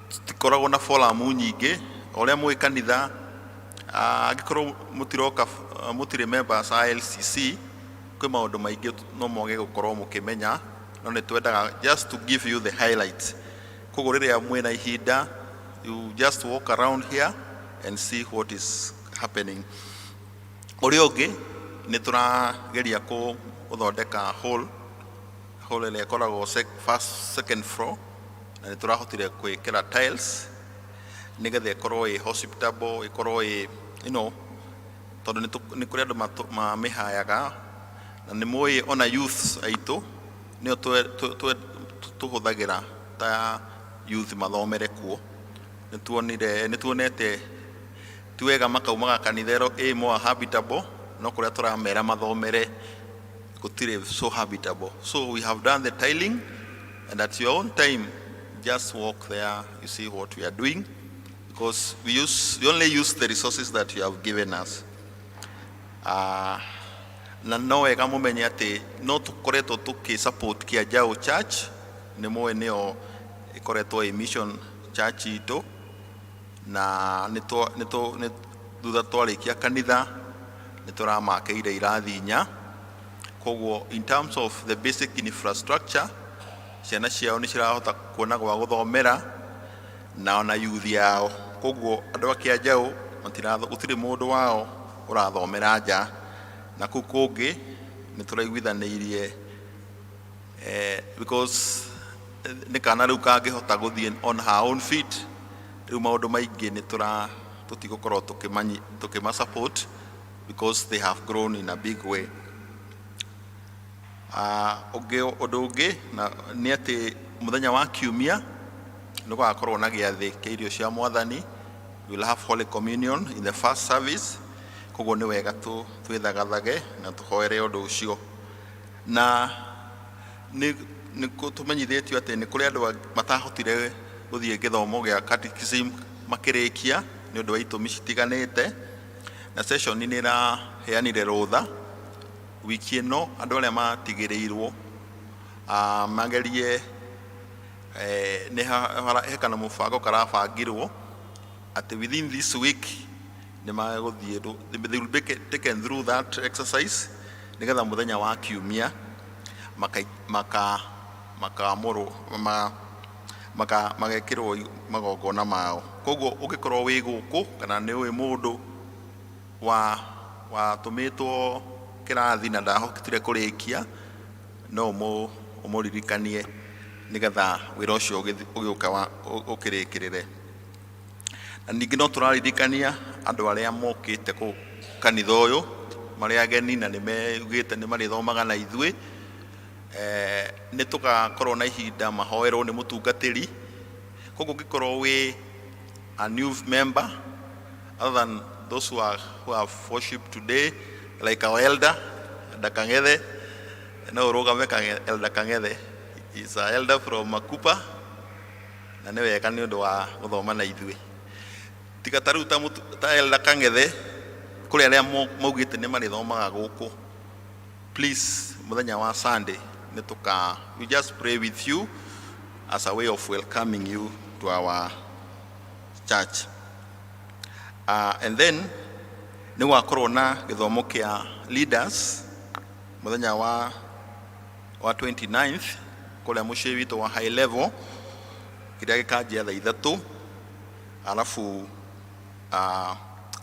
tutikoragwo na forum nyingĩ. Ũrĩa mũĩ kanitha angĩkorwo mũtirĩ members a LCC, kwĩ maũndũ maingĩ no mwage gũkorwo mũkĩmenya, no nĩ twendaga just to give you the highlights. Koguo rĩrĩa mwĩ na ihinda, you just walk around here and see what is happening. Ũrĩa ũngĩ nĩ tũrageria gũthondeka hall ĩrĩa ĩkoragwo first second floor, na nĩ tũrahotire gwĩkĩra tiles nĩgetha ĩkorwo ĩ hospitable, ĩkorwo ĩ tondũ nĩ kũrĩ andũ mamĩhayaga, na nĩ mũĩ ona youth aitũ nĩo tũhũthagĩra ta youth mathomere kuo. Nĩ tuonete ti wega makaumaga kanitha ĩ more habitable, no kũrĩa tũramera mathomere gũtirĩ so habitable. So we have done the tiling, and at your own time just walk there, you see what we are doing, because we only use the resources that you have given us. Na no wega mũmenye atĩ no tũkoretwo tũkĩ-support Kĩanjaũ Church, nĩ mũĩ nĩyo ĩkoretwo ĩ mission church itũ, na thutha twarĩkia kanitha nĩ tũramakĩire irathi 4. Koguo in terms of the basic infrastructure, ciana ciao nĩ cirahota kuona gwa gũthomera na ona youth yao. Koguo andũ a Kĩanjaũ gũtirĩ mũndũ wao ũrathomera nja, na kũu kũngĩ nĩ tũraiguithanĩirie because nĩ kana rĩu kangĩhota gũthiĩ on her own feet. Rĩu maũndũ maingĩ nĩ tũtigũkorwo tũkĩmasupport because they have grown in a big way. Ũndũ ũngĩ nĩ atĩ mũthenya wa Kiumia nĩ gũgakorwo na gĩathĩ kĩa irio cia Mwathani. We will have Holy Communion in the first service. Koguo nĩ wega twĩthagathage na tũhoere ũndũ ũcio. Na nĩ tũmenyithĩtio atĩ nĩ kũrĩ andũ matahotire gũthiĩ gĩthomo gĩa catechism makĩrĩkia nĩ ũndũ wa itũmi citiganĩte, na session nĩ ĩraheanire rũtha wiki ĩno andũ arĩa matigĩrĩirwo magerie he kana mũbango karabangirwo atĩ within this week nĩ magũthiĩ, they will be taken through that exercise nĩgetha mũthenya wa Kiumia magekĩrwo magongona mao. Koguo ũngĩkorwo wĩ gũkũ kana nĩ ũĩ mũndũ watũmĩtwo kĩrathi na ndahotire kũrĩkia, no ũmũririkanie nĩgetha wĩra ũcio ũgĩũka ũkĩrĩkĩrĩre. Na ningĩ no tũraririkania andũ arĩa mokĩte kanitha ũyũ marĩ ageni na nĩ meugĩte nĩ marĩthomaga na ithuĩ, nĩ tũgakorwo na ihinda mahoerwo nĩ mũtungatĩri. Koguo ũngĩkorwo wĩ a new member other than those who have worshiped today, like our elder Kang'ethe, no ũrũgame Elder Kang'ethe is a elder from Makupa, na nĩ wega nĩ ũndũ wa gũthoma na ithuĩ. Tiga ta rĩu ta Elder Kang'ethe kũrĩ arĩa maugĩte nĩ marĩthomaga gũkũ, please mũthenya wa Sunday we just pray with you as a way of welcoming you to our Church. And then nĩ gwakorwo na gĩthomo kĩa leaders mũthenya wa 29th kũrĩa mũciĩ witũ wa high level, kĩrĩa gĩkanjia thaa 3, alafu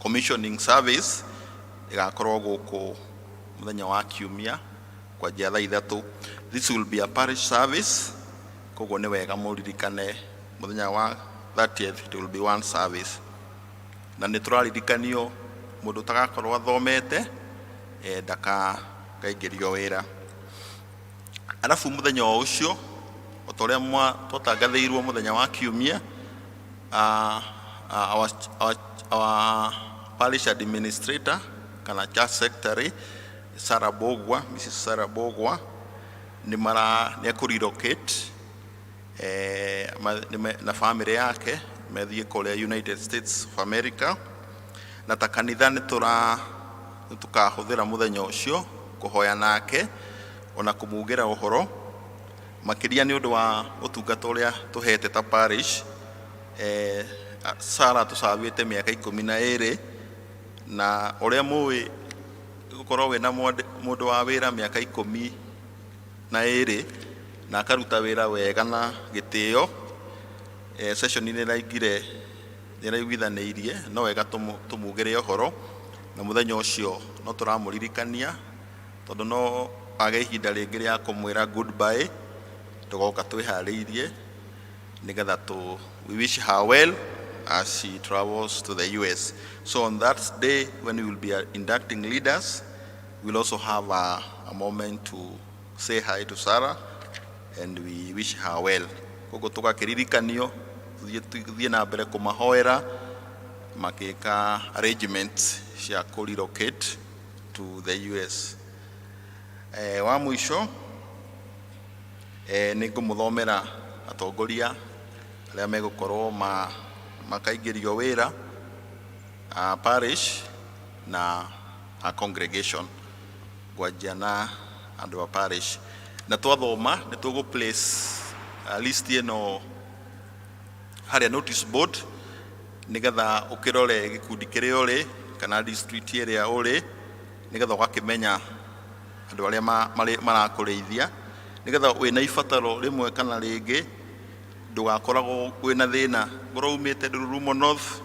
commissioning service ĩgakorwo gũkũ mũthenya wa kiumia kwanjia thaa 3. This will be a parish service, koguo nĩ wega mũririkane mũthenya wa 30th it will be one service. Na nĩ tũraririkanio mũndũ utagakorwo athomete ndakaingĩrio wĩra. Alafu mũthenya wa ũcio ũrĩa twatangathĩirwo mũthenya wa kiumia, our parish administrator kana church secretary Sarah Bogwa, Mrs. Sarah Bogwa nĩ relocate na family yake methiĩ kũrĩa United States of America, na ta kanitha nĩ tukahũthĩra mũthenya ũcio kũhoya nake ona kũmugĩra ũhoro makĩria nĩ ũndũ wa ũtungata ũrĩa tũhete ta parish. Sarah tũcabĩte mĩaka 12 na ũrĩa mũĩ gũkorwo wĩna mũndũ wa wĩra mĩaka 12 na akaruta wĩra wega na gĩtĩo. Session nĩ ĩraiguithanĩirie no wega tũmugĩre ũhoro, na mũthenya ũcio no tũramũririkania tondũ no age ihinda rĩngĩ rĩa kũmwĩra goodbye. Tũgoka twĩharĩirie nĩgetha we wish her well as she travels to the US. So on that day when we will be inducting leaders, we'll also have a moment to say hi to Sarah and we wish her well. Koguo tũgakĩririkanio tuthiĩ na mbere kũmahoera makĩka arrangements cia relocate to the US. Wa mũico nĩ ngũmũthomera atongoria arĩa megũkorwo makaingĩrio wĩra parish na a congregation, kwanjia na andũ a parish. Na twathoma nĩ tũgũ place list ĩno harĩa notice board nĩgetha ũkĩrore gĩkundi kĩrĩa ũrĩ kana district ĩrĩa ũrĩ, nĩgetha ũgakĩmenya andũ arĩa marakũrĩithia, nĩgetha wĩna ibataro rĩmwe kana rĩngĩ ndũgakoragwo wĩna thĩna. Ngorwo umĩte Ndururumo North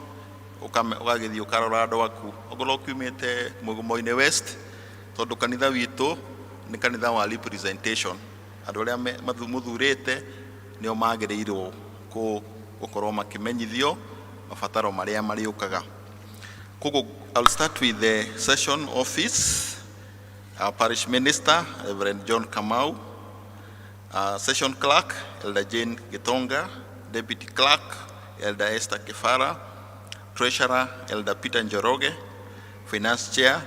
ũgagĩthiĩ ũkarora andũ aku, ongorwo ukiumĩte Mũgumo-inĩ West, tondũ kanitha witũ nĩ kanitha wa representation, andũ arĩa mũthurĩte nĩo magĩrĩirwo gũkorwo makĩmenyithio mabataro marĩa marĩũkaga. Koguo I'll start with the session office. Our parish minister Reverend John Kamau, session clerk Elder Jane Gitonga, deputy clerk Elder Esther Kefara, treasurer Elder Peter Njoroge, finance chair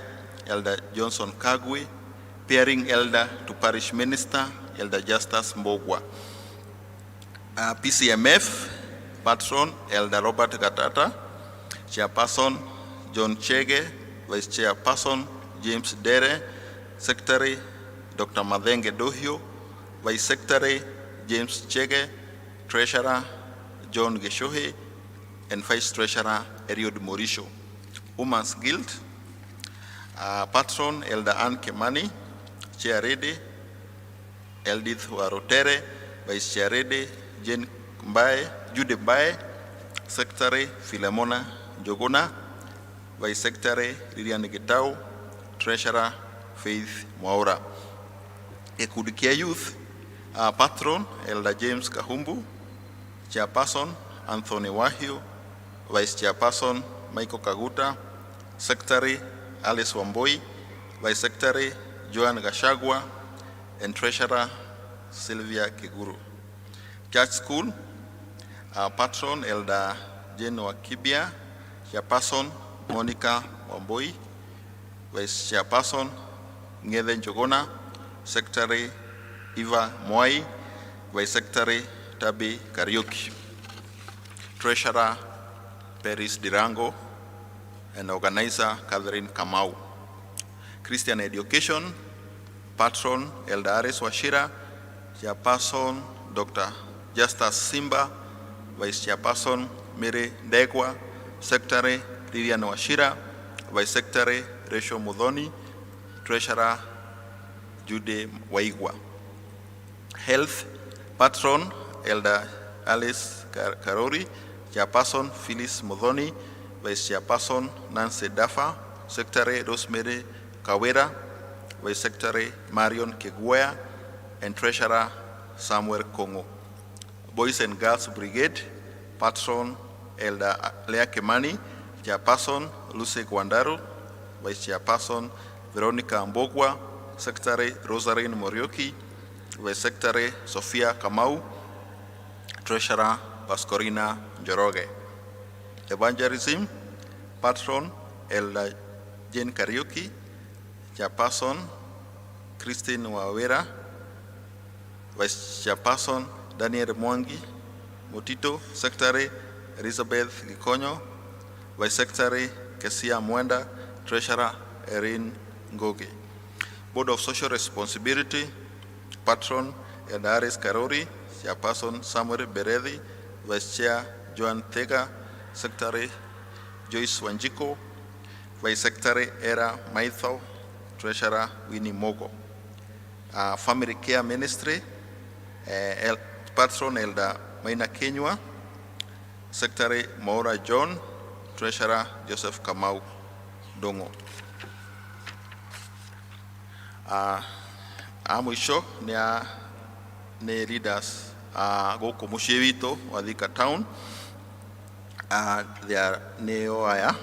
Elder Johnson Kagwe, peering elder to parish minister Elder Justus Mbogwa, PCMF patron Elder Robert Gatata, chairperson John Chege, vice chairperson James Dere, secretary Dr. Madhenge Dohio, vice secretary James Chege, treasurer John Geshohe, and vice treasurer Eriod Morisho. Women's Guild, patron Elder Ann Kemani, chair Rede, Eldith Warotere, vice chair Rede, Jane Mbae, Jude Mbae, secretary Philemona Jogona, vice secretary Lilian Getau, treasurer Faith Mwaura. Ekudikia Youth, patron Elder James Kahumbu, chairperson Anthony Wahio, vice chairperson Michael Kaguta, secretary Alice Wamboi, vice secretary Joan Gashagwa, and treasurer Sylvia Kiguru. Church School, patron Elder Jane Wakibia, chairperson Monica Wamboi, vice chairperson Ng'ethe Njogona, secretary Eva Mwai, vice secretary Tabi Kariuki, treasurer Paris Dirango, and organizer Catherine Kamau. Christian Education, patron Elder Ares Washira, chairperson Dr. Justus Simba, vice chairperson Mary Ndegwa, Secretary Lilian Washira, Vice Secretary Rachel Muthoni, Treasurer Jude Waigwa. Health Patron Elder Alice Karori, Chairperson Phyllis Muthoni, Vice Chairperson Nancy Dafa, Secretary Rosemary Kawera, Vice Secretary Marion Kegwea, and Treasurer Samuel Kongo. Boys and Girls Brigade, Patron Elder Lea Kemani, Chairperson Lucy Gwandaru, Vice Chairperson Veronica Mbogwa, Secretary Rosarine Morioki, Vice Secretary Sophia Kamau, Treasurer Pascorina Njoroge. Evangelism, Patron Elder Jane Kariuki, Chairperson Christine Wawera, Vice Chairperson Daniel Mwangi Mutito, Secretary Elizabeth Gikonyo, Vice Secretary Kesia Mwenda, Treasurer Erin Ngoge. Board of Social Responsibility, Patron Eldaris Karori, Chairperson Samuel Beredi, Vice Chair Joan Thega, Secretary Joyce Wanjiko, Vice Secretary Era Maithau, Treasurer Winnie Mogo. Family Care Ministry, Patron Elder Maina Kenywa, Secretary Maura John, Treasurer Joseph Kamau Dongo. Mwisho ni leaders goko muciĩ witũ wa Thika Town. Nĩo aya: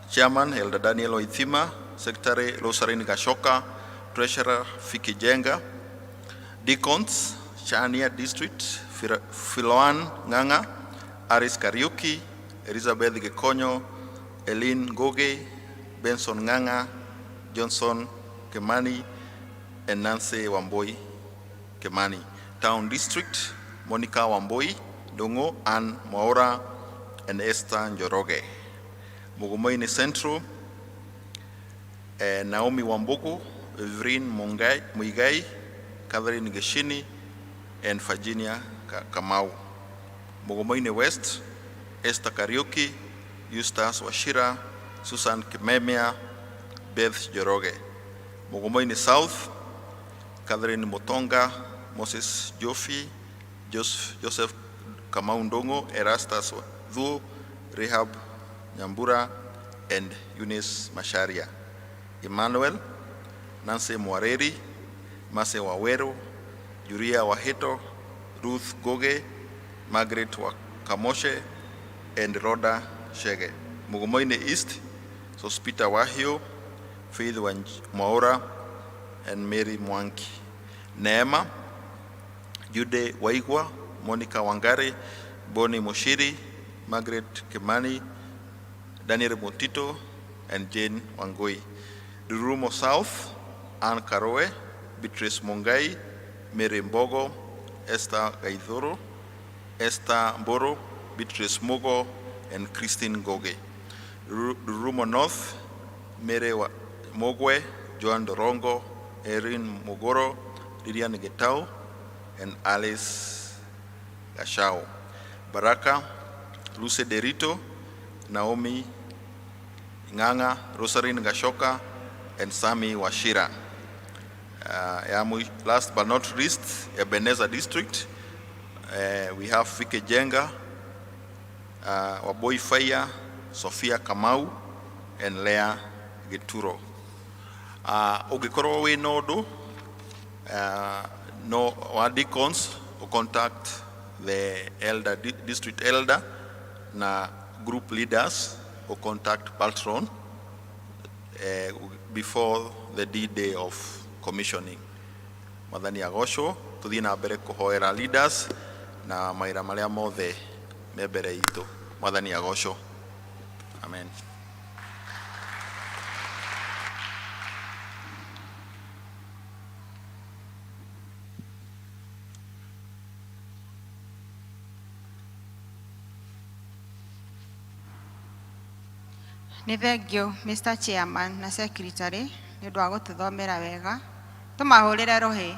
Chairman Elder Daniel Oithima, Secretary Rosarine Gashoka, Treasurer Fiki Jenga. Deacons Chania District, Philoan Nganga, Aris Kariuki, Elizabeth Gikonyo, Eileen Ngoge, Benson Nganga, Johnson Kemani, and Nancy Wamboi Kemani. Town District, Monica Wamboi Dongo, Ann Maora, and Esther Njoroge. Mugumoini Central, Naomi Wambuku, Evelyn Muigai, Catherine Geshini, and Virginia Kamau. Mugumoini West, Esther Kariuki, Eustace Washira, Susan Kimemia, Beth Joroge. Mugumoini South, Catherine Motonga, Moses Jofi, Joseph Kamaundongo, Erastus Dhuo, Rehab Nyambura, and Eunice Masharia. Emmanuel, Nancy Mwareri, Mase Wawero, Juria Waheto, Ruth Goge, Margaret Kamoshe, and Rhoda Shege. Mugumoini East, Sospita Wahio, Faith Maora, and Mary Mwanki. Neema, Jude Waigwa, Monica Wangari, Boni Moshiri, Margaret Kimani, Daniel Motito, and Jane Wangui. Durumo South, Anne Karoe, Beatrice Mongai, Mary Mbogo, Esther Gaithoro, Esther Mboro, Beatrice Mogo, and Christine Goge. Durumo North, Mary Mogwe, Joan Dorongo, Erin Mogoro, Lilian Getao, and Alice Gashao. Baraka, Luce Derito, Naomi Nganga, Rosarine Gashoka, and Sami Washira. Last but not least, Ebenezer District, we have Fike Jenga, Waboi Faya, Sophia Kamau, and Leah Geturo. Ugikoro we nodo, no our deacons who contact the elder, district elder, na group leaders who contact patron before the D-Day of commissioning. Mwathani agocwo, tuthie na mbere kuhoera leaders na maira maria mothe me mbere itu. Mwathani agocwo. Amen. Nĩ thengio Mr. Chairman na Secretary nĩ ũndũ wa gũtũthomera wega. Tũmahũrĩre rũhĩ.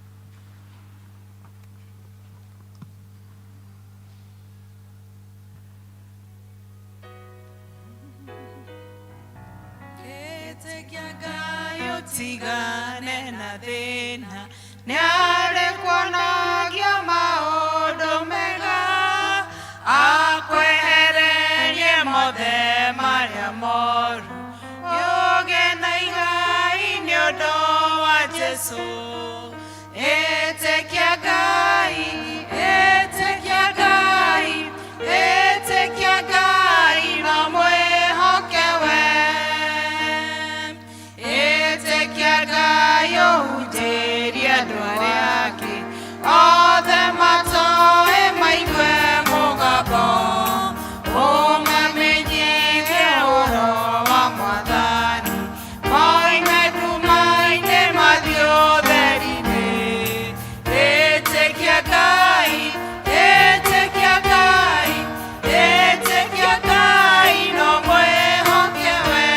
utigane na thina nĩ arĩ kuonagia maũndũ mega akwehererie mothe marĩa moru ũgĩ na igai nĩ ũndũ wa Jesũ ĩtĩkia Ngai ĩtĩkia Ngai ĩtĩkia Ngai na mwĩhoke we ĩtĩkia Ngai ũhunjĩrie andũ arĩa angĩ othe matoĩ maigue mũgambo ũmamenyithie ũhoro wa Mwathani moime nduma-inĩ mathiĩ ũtheri-inĩ ĩtĩkia Ngai ĩtĩkia Ngai ĩtĩkia Ngai no mwĩhoke we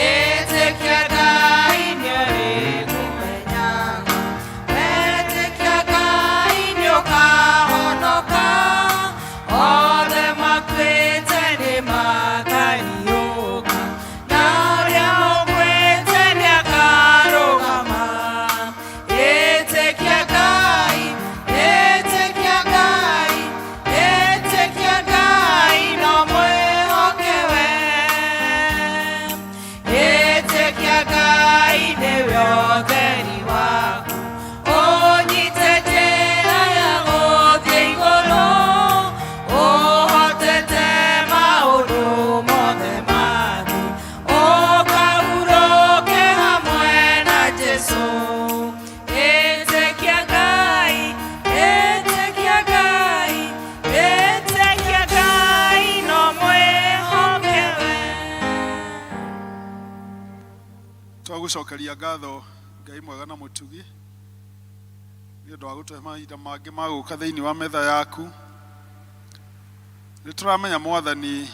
ĩtĩkia Ngai nĩ arĩkũmenyaga ĩtĩkia Ngai nĩ ũkahonoka othe makuĩte nĩ makariũka na ũrĩa ũkuĩte nĩ akarũgama ĩtĩkia Ngai ĩtĩkia Ngai ĩtĩkia Ngai no mwĩhoke we ĩtĩkia Ngai nĩwe ũtheri waku ũnyite njĩra ya gũthiĩ igũrũ ũhotete maũndũ mothe ma thĩ ũkahurũke hamwe na Jesũ ĩtĩkia Ngai ĩtĩkia Ngai ĩtĩkia Ngai no mwĩhoke we Twagucokeria ngatho Ngai mwega na mũtugi nĩ ũndũ wa gũtũhe mahinda mangĩ ma gũka thĩinĩ wa metha yaku. Nĩ tũramenya Mwathani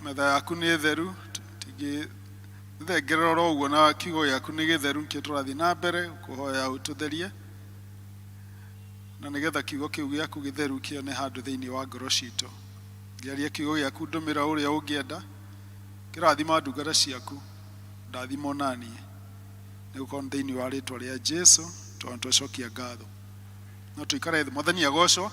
metha yaku nĩ theru tingĩthengerera oro ũguo na kiugo gĩaku nĩ gĩtheru nĩkĩo tũrathiĩ na mbere kũhoya ũtũtherie na nĩgetha kiugo kĩu gĩaku gĩtheru kĩone handũ thĩinĩ wa ngoro citũ. Ngĩaria kiugo gĩaku ndũmĩra ũrĩa ũngĩenda kĩrathima ndungata ciaku ndathimo naniĩ nĩ gũkorwo thĩinĩ wa rĩtwa rĩa Jesũ twacokia ngatho. No tũikare thĩ. Mwathani agocwo.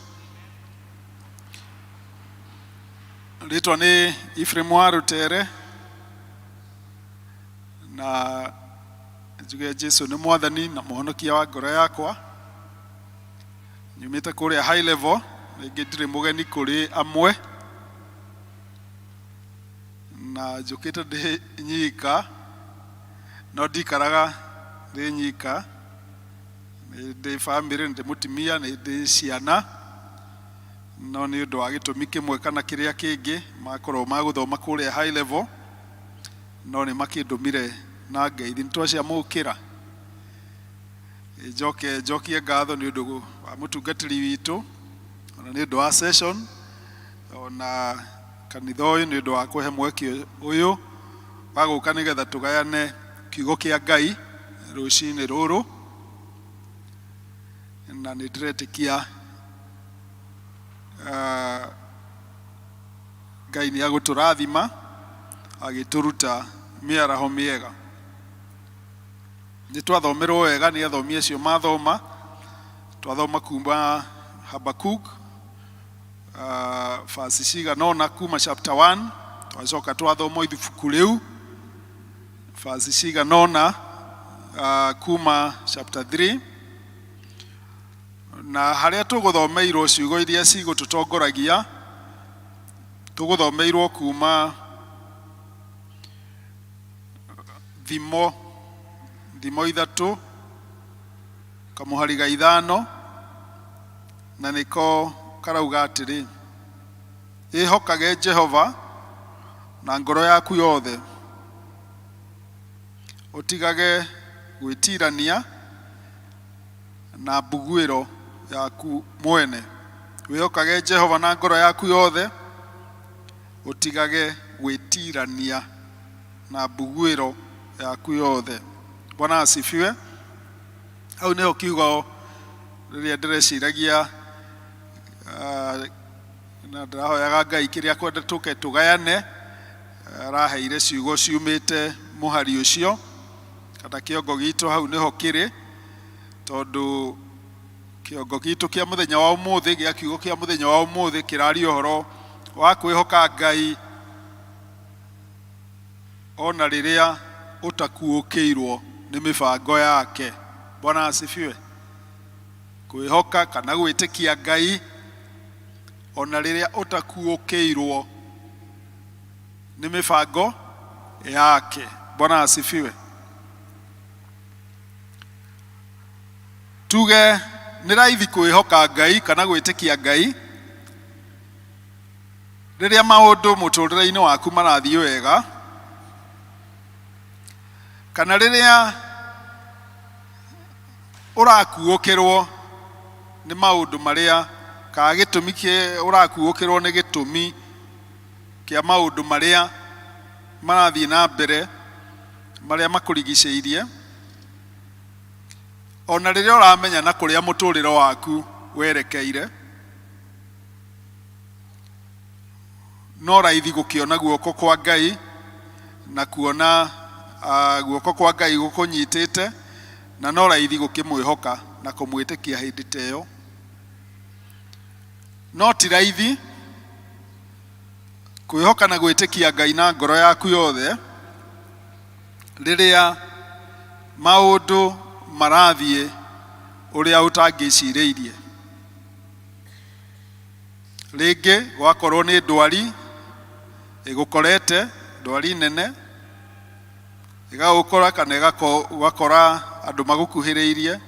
Rĩtwa nĩ Ephraim wa Rutere na njuge Jesũ nĩ Mwathani na mũhonokia wa ngoro yakwa. Nyumĩte kũrĩa high level rĩngĩ ndirĩ mũgeni kũrĩ amwe na njũkĩte ndĩ nyika no ndikaraga ndĩ nyika ndĩ family ndĩ mũtumia ndĩ ciana no nĩ ũndũ wa gĩtũmi kĩmwe kana kĩrĩa kĩngĩ makorwo magũthoma kũrĩa high level no nĩ makĩndũmire na ngeithi nĩ twaciamũkĩra njokie ngatho nĩ ũndũ wa mũtungatĩri witũ ona nĩ ũndũ wa session ona kanitha ũyũ nĩ ũndũ wa kũhe mweke ũyũ wa gũka nĩgetha tũgayane kiugo kĩa Ngai rũcinĩ rũrũ na nĩ ndĩretĩkia Ngai nĩ agũtũrathima agĩtũruta mĩaraho mĩega. Nĩ twathomerwo wega nĩ athomi acio mathoma. Twathoma kuma Habakuk verse cigana ũna kuma chapter 1 twacoka twathoma ibuku rĩu verse cigana ũna kuma chapter 3 na harĩa tũgũthomeirwo ciugo iria cigũtũtongoragia tũgũthomeirwo kuma thimo ithatũ kamũhari ga ithano na nĩko karauga atĩrĩ ĩhokage Jehova na ngoro yaku yothe ũtigage gwĩtirania na mbuguĩro yaku mwene. Wĩhokage Jehova na ngoro yaku yothe ũtigage gwĩtirania na mbuguĩro yaku yothe. Bwana asifiwe. Hau nĩho kiugo rĩrĩa ndĩreciragia na ndĩrahoyaga Ngai kĩrĩa kwenda tũke tũgayane araheire ciugo ciumĩte muhari ucio kana kiongo gitu hau niho kiri tondu kiongo gitu kia muthenya wa umuthi gia kiugo kia muthenya wa umuthi kirari uhoro wa kwihoka Ngai ona riria utakuukiirwo ni mibango yake. Bwana asifiwe. Kwihoka kana gwitikia Ngai ona riria utakuukiirwo ni mibango yake. Bwana asifiwe. Tuge ni raithi kwihoka Ngai kana gwitikia Ngai riria maundu muturire-ini waku marathii wega, kana riria urakuukirwo ni maundu maria ka gitumi kia urakuukirwo ni gitumi kia maundu maria marathii na mbere maria makurigiceirie, ona riria uramenya na kuria muturiro waku werekeire, no raithi gukiona guoko kwa Ngai na kuona guoko kwa Ngai gukunyitite, na no raithi gukimwihoka na kumwitikia hindi teyo. No ti raithi kwihoka na gwitikia Ngai na ngoro yaku yothe riria maundu marathie uria utangiciriirie. Ringi gwakorwo ni ndwari igukorete, ndwari nene igagukora kana igakora andu magukuhiriirie.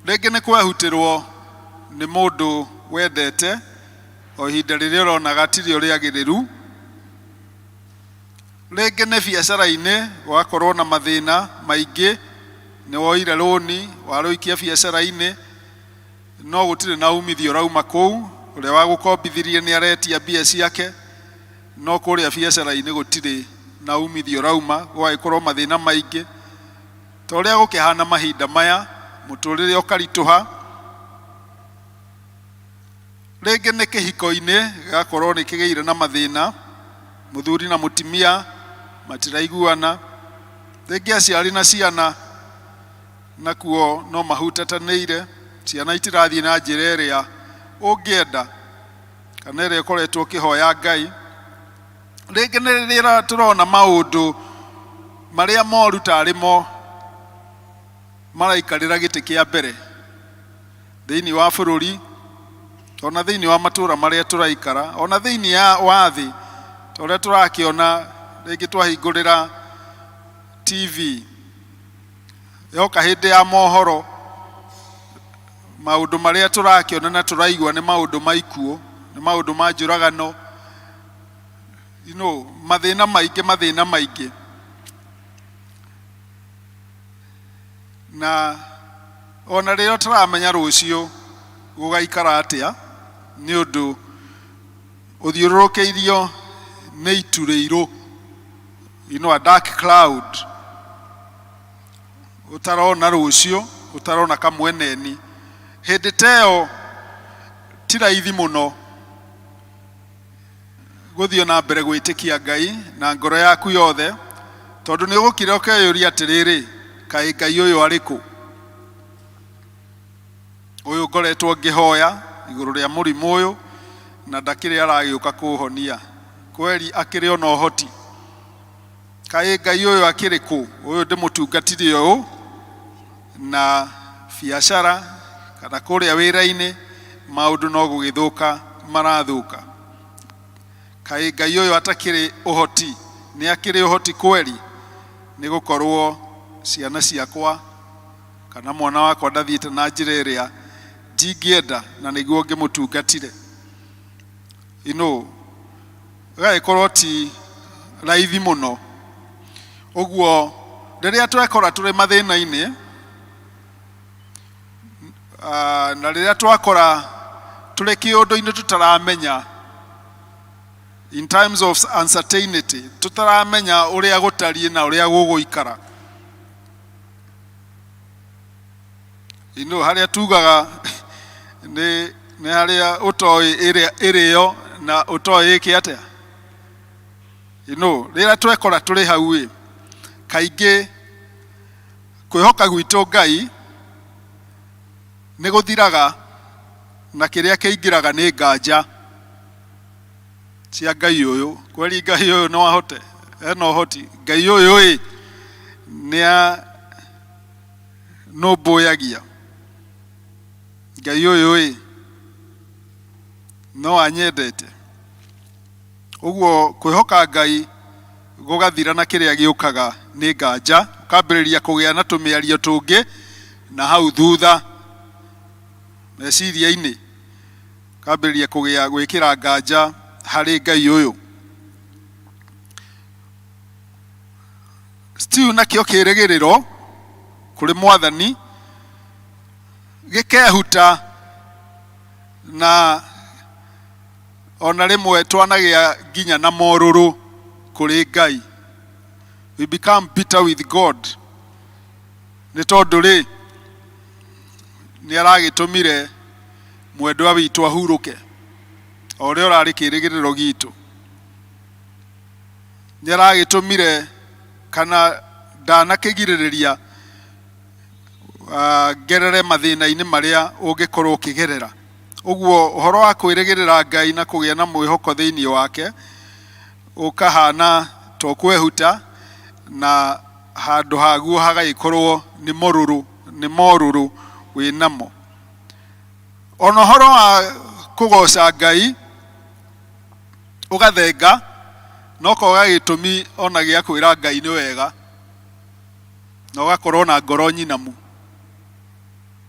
Ringi ni kwehutirwo ni mundu wendete o ihinda riria urona gatiri uria agiriru. Ringi ni biacara-ini gwakorwo na mathina maingi, ni woire roni waruikia biacara-ini no gutire na umithio rauma kuu, uria wagukombithirie ni aretia mbia ciake no kuria biacara-ini gutire na umithio rauma, gwaikorwo mathina maingi ta uria gukihana mahinda maya, muturire ukarituha. Ringi ni kihiko-ini gakorwo ni kigeire na mathina, muthuri na mutimia matiraiguana. Ringi aciari na ciana nakuo no mahutatanĩire, ciana itirathii na njĩra ĩrĩa ũngĩenda kana ĩrĩa ũkoretwo ũkĩhoya Ngai. Ringi nĩ rĩrĩa tũrona maũndũ marĩa moru tarĩ mo maraikarĩra gĩtĩ kĩa mbere thĩinĩ wa bũrũri, ona thĩinĩ wa matũũra marĩa tũraikara, ona thĩinĩ wa thĩ ta ũrĩa tũrakĩona. Ringi twahingũrĩra TV yoka hindi ya mohoro, maundu maria turakiona na turaigua ni maundu ma ikuo, ni maundu ma njuragano, mathina maingi. Na ona riria turamenya rucio gugaikara atia ni undu uthiururukeirio ni itu riiru, a dark cloud. Utarona rucio, utarona kamweneni. Hindi teo ti raithi muno guthio na mbere gwitikia Ngai na ngoro yaku yothe, tondu ni ugukira ukeyuria atiriri, kai Ngai uyu ariku uyu ngoretwo ngihoya iguru ria murimu uyu na ndakiri aragiuka kuhonia, kweli akiri ona uhoti, kai Ngai uyu akiri ku, uyu ndimutungatire uyu na biacara kana kuria wira-ini maundu no gugithuka marathuka. Kai Ngai uyu atakiri uhoti, ni akiri uhoti kweli ni gukorwo ciana ciakwa kana mwana wakwa ndathiite na njira iria ndingienda na niguo ngimutungatire. Gaikorwo ti raithi muno. Uguo riria twekora turi mathina-ini na riria twakora turi kiundu-ini tutaramenya, in times of uncertainty, tutaramenya uria gutarie na uria guguikara. Haria tugaga ni haria utoi irio na utoi iki atia. Riria twekora turi hau kaingĩ kwĩhoka gwitũ Ngai nĩ gũthiraga na kĩrĩa kĩingĩraga nĩ nganja cia Ngai ũyũ. Kweli Ngai ũyũ no ahote, ena ũhoti. Ngai ũyũ nĩ nũmbũyagia. Ngai ũyũ no anyendete. Ũguo kwĩhoka Ngai gũgathira na kĩrĩa gĩũkaga nĩ nganja, ũkambĩrĩria kũgĩa na tũmĩario tũngĩ na hau thutha meciria-inĩ ũkambĩrĩria gwĩkĩra nganja harĩ Ngai ũyũ. Still nakĩo kĩĩrĩgĩrĩro kũrĩ Mwathani gĩkehuta na ona rĩmwe twanagĩa nginya na morũrũ kũrĩ Ngai. We become bitter with God. Nĩ tondũ nĩ aragĩtũmire mwendwa witũ ahurũke, o ũrĩa ũrarĩ kĩĩrĩgĩrĩro gitũ. Nĩ aragĩtũmire kana ndanakĩgirĩrĩria ngerere mathĩna-inĩ marĩa ũngĩkorwo ũkĩgerera. Ũguo ũhoro wa kwĩrĩgĩrĩra Ngai na kũgĩa na mwĩhoko thĩinĩ wake ũkahana to kwĩhuta, na handũ haguo hagagĩkorwo nĩ morũrũ wĩnamo. Ona ũhoro wa kũgoca Ngai ũgathenga no koga gĩtũmi ona gĩa kwĩra Ngai nĩ wega, na ũgakorwo na ngoro nyinamu.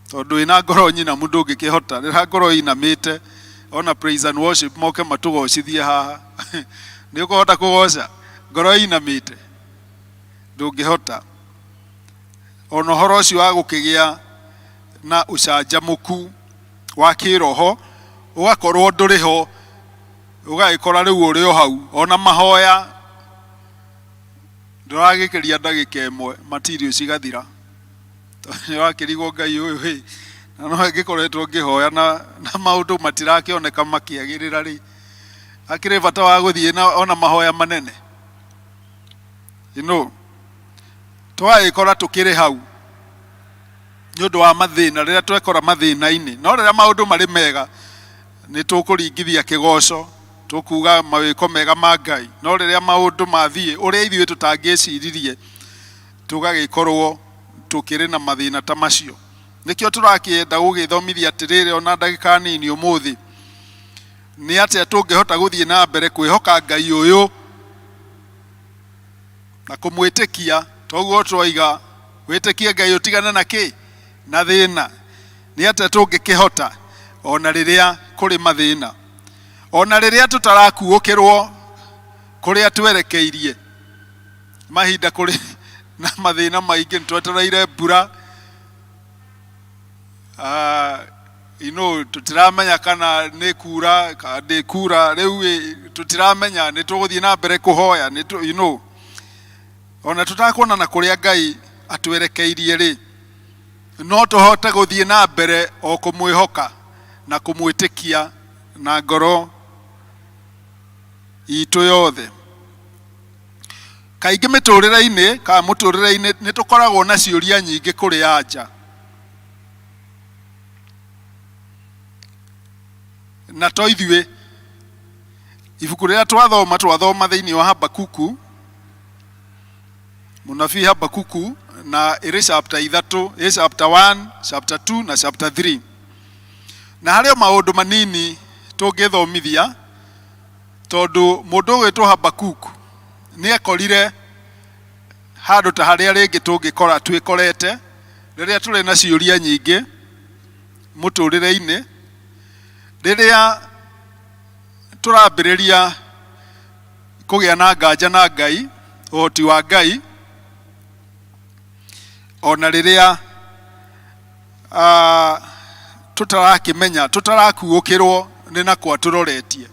Tondũ wĩna ngoro nyinamu ndũngĩkĩhota. Rĩrĩa ngoro inamĩte ona praise and worship moke matũgocithie haha nĩ ũkũhota kũgoca? Ngoro inamĩte ndũngĩhota. Ona ũhoro ũcio wa gũkĩgĩa na ũcanjamũku wa kĩroho ũgakorwo ndũrĩ ho, ũgagĩkora rĩu ũrĩ o hau. Ona mahoya ndũragĩkĩria ndagĩka ĩmwe material cigathira. Nĩ wakĩrigwo Ngai ũyũ na no ngĩkoretwo ngĩhoya na maũndũ matirakĩoneka makĩagĩrĩra akĩrĩ bata wa gũthiĩ ona mahoya manene. Twagĩkora tũkĩrĩ hau nĩ ũndũ wa mathĩna, rĩrĩa twekora mathĩna-inĩ. No rĩrĩa maũndũ marĩ mega nĩ tũkũringithia kĩgoco, tũkuga mawĩko mega ma Ngai. No rĩrĩa maũndũ mathiĩ ũrĩa ithuĩ tũtangĩciririe tũgagĩkorwo tũkĩrĩ na mathĩna ta macio. Nĩkĩo tũrakĩenda gũgĩthomithia atĩrĩrĩ ona ndagĩka nini ũmũthĩ, nĩ atĩa tũngĩhota gũthiĩ na mbere kwĩhoka Ngai ũyũ na kũmwĩtĩkia. Toguo twoiga wĩtĩkie Ngai ũtigane na na thĩna. Nĩ atĩa tũngĩkĩhota ona rĩrĩa kũrĩ mathĩna, ona rĩrĩa tũtarakuũkĩrwo kũrĩa twerekeirie. Mahinda kũrĩ na mathĩna maingĩ, nĩtwetereire mbura, tũtiramenya kana nĩ kura kana ndĩkura. Rĩu tũtiramenya nĩ tũgũthiĩ na mbere kũhoya ona tũtakuonana kũrĩa Ngai atwerekeirie no tũhote gũthiĩ na mbere o kũmwĩhoka na kũmwĩtĩkia na ngoro itũ yothe. Kaingĩ mĩtũrĩre-inĩ kana mũtũrĩre-inĩ nĩ tũkoragwo na ciũria nyingĩ kũrĩ anja, na to ithuĩ. Ibuku rĩrĩa twathoma thĩinĩ wa Habakuku, mũnabii Habakuku, na ĩrĩ chapter 3, chapter 1, chapter 2 na chapter 3. Na harĩ maũndũ manini tũngĩthomithia, tondũ mũndũ ũgwĩtwo Habakuku nĩ ekorire handũ ta harĩa rĩngĩ tũngĩkora twĩkorete rĩrĩa tũrĩ na ciũria nyingĩ mũtũrĩre-inĩ, rĩrĩa tũrambĩrĩria kũgĩa na nganja na Ngai, ũhoti wa Ngai, ona rĩrĩa tũtarakĩmenya, tũtarakuũkĩrwo nĩ nakwa tũroretie.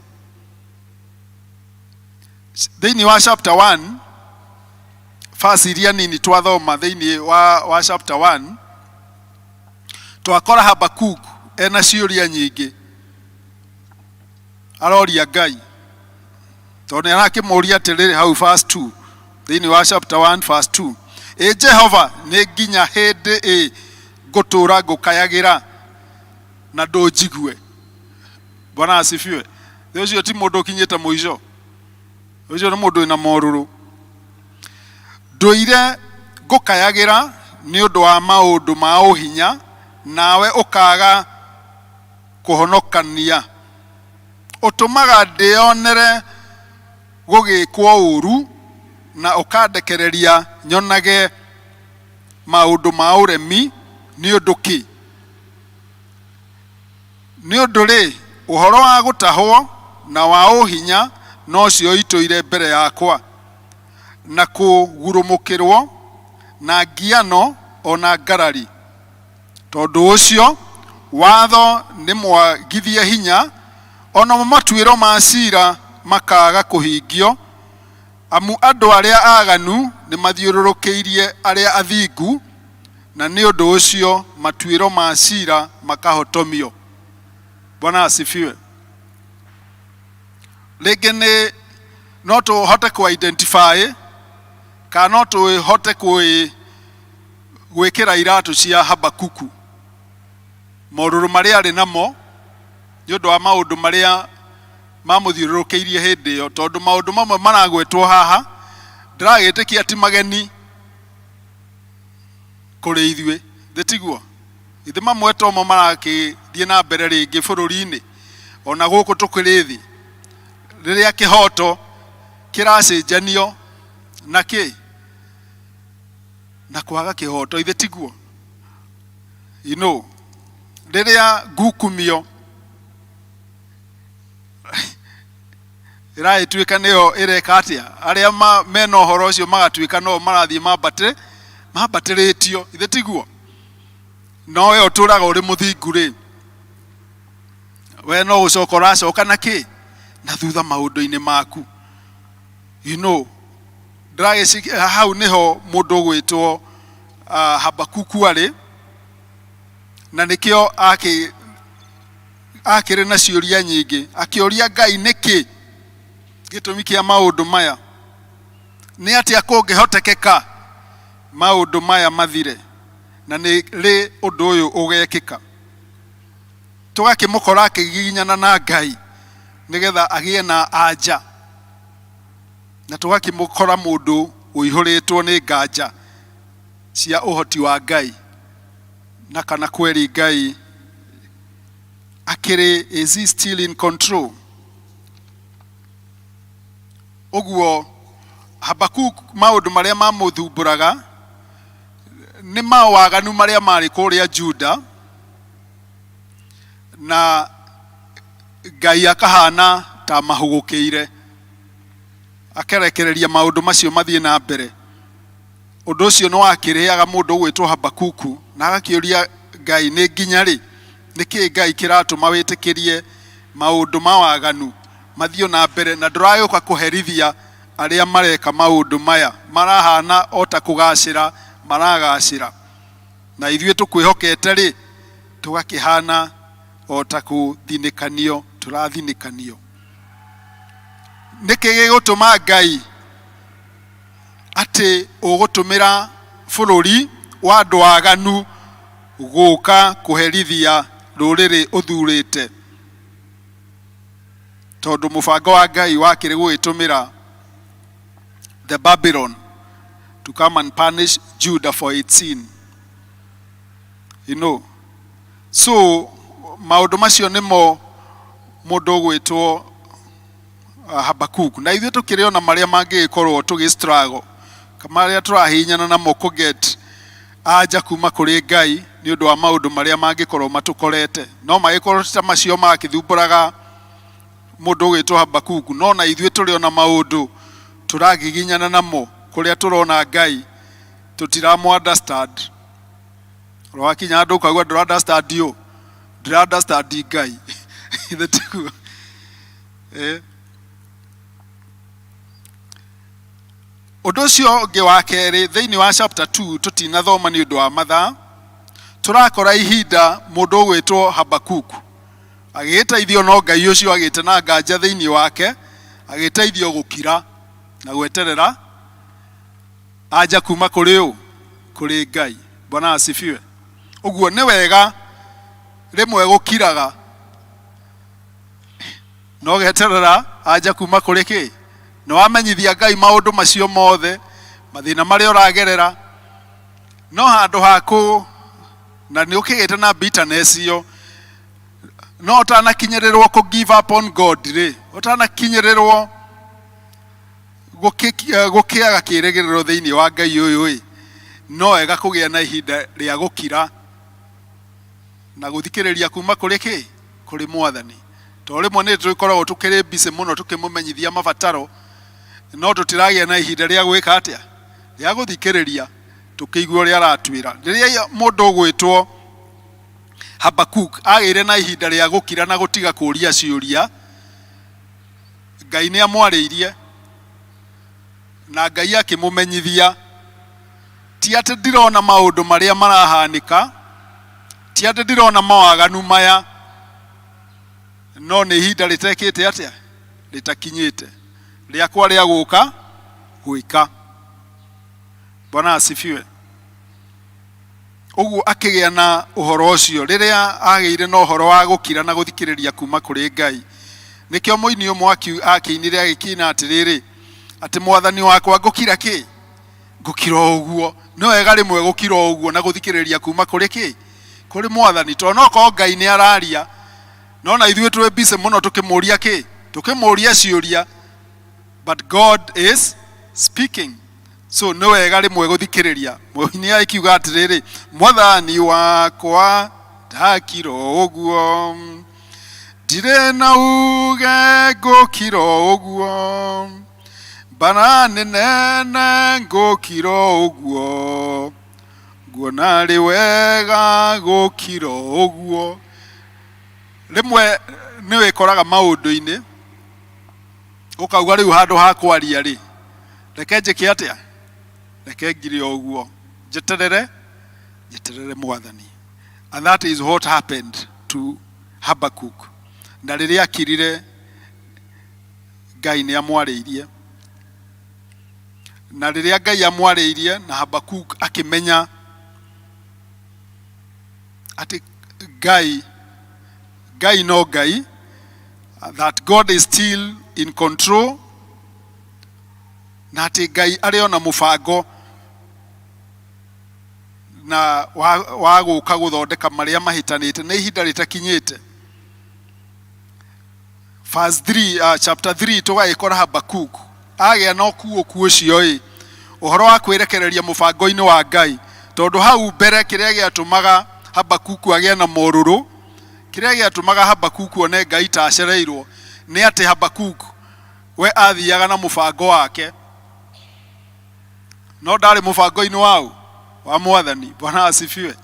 Thĩinĩ wa chapter 1, verse iria nini twathoma thĩinĩ wa chapter 1, twakora Habakuku ena ciũria nyingĩ aroria Ngai, tondũ nĩ arakĩmũria atĩrĩrĩ hau verse 2, thĩinĩ wa chapter 1 verse 2, Jehova nĩ nginya hĩndĩ ngũtũra ngũkayagira na ndũnjigue. Bwana asifiwe. Ũcio ti mũndũ ũkinyĩte mũico. Ũcio nĩ mũndũ wĩna morũrũ. Ndũire ngũkayagira nĩ ũndũ wa maũndũ ma ũhinya, nawe ũkaga kũhonokania. Ũtũmaga ndĩonere gũgĩkwo ũru na ũkandekereria nyonage maũndũ ma ũremi nĩ ũndũ kĩ? Nĩ ũndũ rĩ, ũhoro wa gũtahwo na wa ũhinya no cio itũire mbere yakwa, na kũgurũmũkĩrwo na ngiano ona ngarari. Tondũ ũcio watho nĩ mwagithie hinya, ona matuĩro ma cira makaga kũhingio, amu andũ arĩa aganu nĩ mathiũrũrũkĩirie arĩa athingu, na nĩ ũndũ ũcio matuĩro ma cira makahotomio. Bwana asifiwe. Rĩngĩ no tũhote kũ-identify kana no tũhote gwĩkĩra iratũ cia Habakuku morũrũ marĩa arĩ namo nĩ ũndũ wa maũndũ marĩa mamũthiũrũrũkĩirie hĩndĩ ĩyo. Tondũ maũndũ mamwe maragwetwo haha ndĩragĩtĩkia ti mageni kũrĩ ithuĩ, ndĩtiguo. Ithe mamwe tomo marakĩthiĩ na mbere rĩngĩ bũrũri-inĩ ona gũkũ tũkĩrĩ thĩ, rĩrĩa kĩhoto kĩracenjanio na kĩ? Na kwaga kĩhoto, ithe tiguo. You know, rĩrĩa ngukumio ĩragĩtuĩka nĩyo ĩreka atĩa, arĩa mena ũhoro ũcio magatuĩka no marathiĩ mambatĩrĩtio, ithe tiguo. No we ũtũraga ũrĩ mũthingu rĩ, we no gũcoka ũracoka na kĩ? Na thutha maũndũ-inĩ maku. You know, hau nĩho mũndũ ũgwĩtwo Habakuku arĩ, na nĩkĩo akĩrĩ na ciũria nyingĩ, akĩũria Ngai nĩkĩ gĩtũmi kĩa maũndũ maya, nĩ atĩa kũngĩhotekeka maũndũ maya mathire, na nĩ rĩ ũndũ ũyũ ũgekĩka. Tũgakĩmũkora akĩgiginyana na Ngai nĩgetha agĩe na anja, na tũgakĩmũkora mũndũ ũihũrĩtwo nĩ nganja cia ũhoti wa Ngai, na kana kweri Ngai akĩrĩ, is he still in control? Ũguo Habakuku maũndũ marĩa mamũthumbũraga nĩ mawaganu marĩa marĩ kũrĩa Juda, na Ngai akahana ta mahũgũkĩire, akerekereria maũndũ macio mathiĩ na mbere. Ũndũ ũcio nĩ wakĩrĩaga mũndũ ũgwĩtwo Habakuku, na agakĩũria Ngai nĩ nginya rĩ, nĩkĩ Ngai kĩratũma wĩtĩkĩrie maũndũ mawaganu mathiĩ na mbere, na ndũragĩũka kũherithia arĩa mareka maũndũ maya marahana o ta kũgacĩra maragacĩra, na ithuĩ tũkwĩhokete rĩ, tũgakĩhana o ta kũthinĩkanio tũrathinĩkanio. Nĩkĩ gĩgũtũma Ngai atĩ ũgũtũmĩra bũrũri wa andũ aganu gũka kũherithia rũrĩrĩ ũthurĩte? Tondũ mũbango wa Ngai wakĩrĩ gũgĩtũmĩra the Babylon to come and punish Judah for its sin. You know, so maũndũ macio nĩmo mũndũ ũgwĩtwo Habakuku, na ithuĩ tũkĩrĩ ona marĩa mangĩgĩkorwo tũgĩ-struggle, marĩa tũrahihinyana namo kũ-get anja kuma kũrĩ Ngai nĩ ũndũ wa maũndũ marĩa mangĩkorwo matũkorete. No magĩkorwo ta macio makĩthumbũraga mũndũ ũgwĩtwo Habakuku, no na ithuĩ tũrĩ ona maũndũ tũragiginyana namo kũrĩa tũrona Ngai tũtiramũ-understand. Wakinya andũ ũkaigua ndũra-understand yo, ndĩra-understand Ngai. Ithe tiguo. Ũndũ ũcio ũngĩ wa kerĩ, thĩinĩ wa chapter 2 tũtinathoma nĩ ũndũ wa mathaa, tũrakora ihinda mũndũ ũgwĩtwo Habakuku agĩteithio no Ngai ũcio agĩte na nganja thĩinĩ wake, agĩteithio gũkira na gweterera anja kuma kũrĩ ũ? kuri Ngai. Bwana asifiwe. Uguo ni wega rimwe gukiraga no geterera aja kuma kuri ki no amenyithia Ngai maundu macio mothe mathina maria uragerera no handu haku na ni ukigite na bitterness iyo no utanakinyirirwo ku give up on God ri utanakinyirirwo gukiaga kirigiriro thiini wa Ngai uyu no wega kugia na ihinda ria gukira na guthikiriria kuma kuri ki kuri Mwathani. To rimwe ni tukoragwo tukiri busy muno tukimumenyithia mabataro no tutiragia na ihinda ria gwika atia ria guthikiriria tukigua uria aratwira. Riria mundu ugwitwo Habakuk agire na ihinda ria gukira na gutiga kuria ciuria, Ngai ni amwariirie na Ngai akimumenyithia ti ati ndirona maundu maria marahanika, ti ati ndirona mawaganu maya, no ni ihinda ritekite atia ritakinyite riakwa ria guka gwika. Bwana asifiwe. Uguo akigia na uhoro ucio riria ageire na uhoro wa gukira na guthikiriria kuma kuri Ngai, nikio muini umwe akiinire agikina atiriri ati Mwathani wakwa ngukira ki ngukira uguo. No wega rimwe gukira uguo na guthikiriria kuma kuri ki kuri Mwathani. To no ko Ngai ni araria no na ithuĩ twe busy muno tukimuria ki tukimuria ciuria, but God is speaking. So no wega rimwe guthikiriria muini aikiuga atiriri Mwathani wakwa ndakira uguo ndire na uge ngukira uguo bana nene ngukira uguo nguona ri wega ngukira uguo. Rimwe ni wikoraga maundu-ini ukauga riu handu ha kwaria ri reke njike atia reke ngire uguo njeterere Mwathani. And that is what happened to Habakkuk. Na riria akirire Ngai ni amwariirie, na riria Ngai amwariirie na Habakkuk akimenya ati Ngai no Ngai, that God is still in control, na ati Ngai ariona mubango na wa guka guthondeka maria mahitanite na ihinda ritakinyite. Verse 3 chapter 3 tugaikora Habakkuk agia no kuo ucio uhoro wa kwirekereria mubango-ini wa Ngai, tondu hau mbere kiria giatumaga Habakkuk agia na moruru, kiria giatumaga Habakkuk one Ngai ta acereirwo ni ati Habakkuk we athiaga na mubango wake no ndari mubango-ini wa Mwathani. Bwana asifiwe.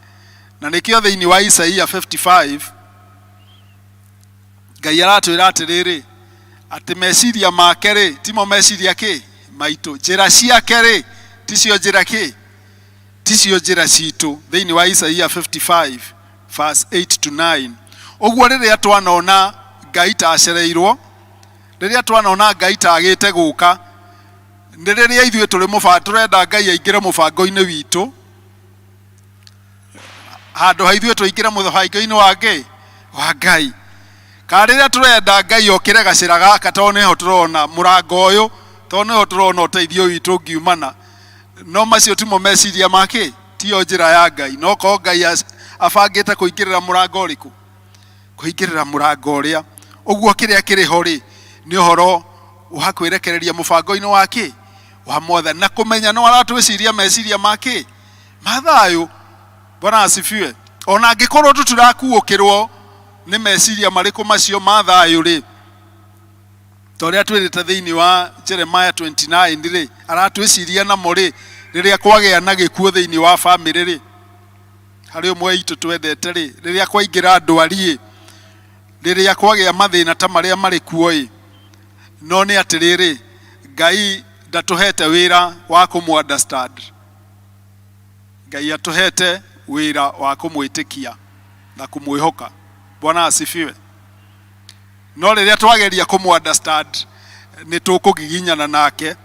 Na nikio thiini wa Isaia 55 Ngai aratwira atiriri ati meciria make ri timo meciria ki maitu, njira ciake ri ticio njira ki ticio njira citu. Thiini wa Isaia 55 verse 8 to 9. Uguo riria twanona Ngai ta acereirwo, riria twanona Ngai ta agite guka, ni riria ithuĩ turi mubango turenda Ngai aingire mubango-ini witu, handu ha ithuĩ tuingire mubango-ini wa Ngai. Ka riria turenda Ngai okire gacira gaka to neho turona murango uyu, to neho turona uteithio witu ngiumana, no macio timo meciria make tio njira ya Ngai. No ko Ngai abangite kuingirira murango uriku, kuingirira murango uria. Uguo kiria kiri ho ri ni uhoro wa kwirekereria mubango-ini wake wa Mwathani na kumenya no aratwiciria meciria make mathayo. Bwana asifiwe. Ona angikorwo tutirakuukirwo ni meciria mariku macio mathayo ri, toria twirite thiini wa Jeremiah 29 ri aratwiciria namo ri riria kwagia na gikuo thiini wa family ri hari umwe itu twendete ri riria kwaingira ndwari riria kwagia mathina ta maria mari kuo no ni atiriri Ngai ndatuhete wira wa kumunderstand. Ngai atuhete wira wa kumwitikia na kumwihoka. Bwana asifiwe. No riria twageria kumunderstand ni tukugiginyana nake,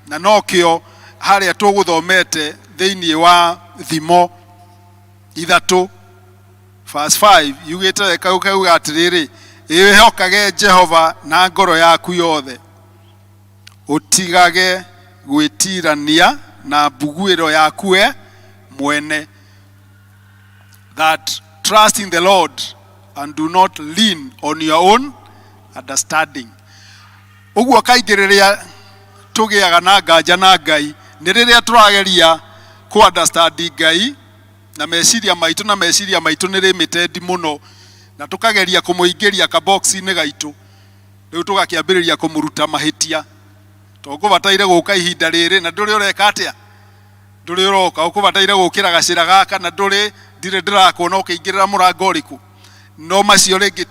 na no kio haria tuguthomete thiini wa Thimo 3 verse 5 yugite kauga atiriri ihokage Jehova na ngoro yaku yothe utigage gwitirania na mbuguiro yaku mwene, that trust in the Lord and do not lean on your own understanding. Uguo kaingiriria tugiaga na nganja na Ngai ni riria turageria ku understand Ngai na meciria maitu ni limited muno, na tukageria kumuingiria ka box ni gaitu riu tugakiambiriria kumuruta mahitia tugubataire guka ihinda riri na nduri ureka atia nduri uroka ukubataire gukira gacira gaka na nduri ndirakuona ukiingirira murango riku no macio ringi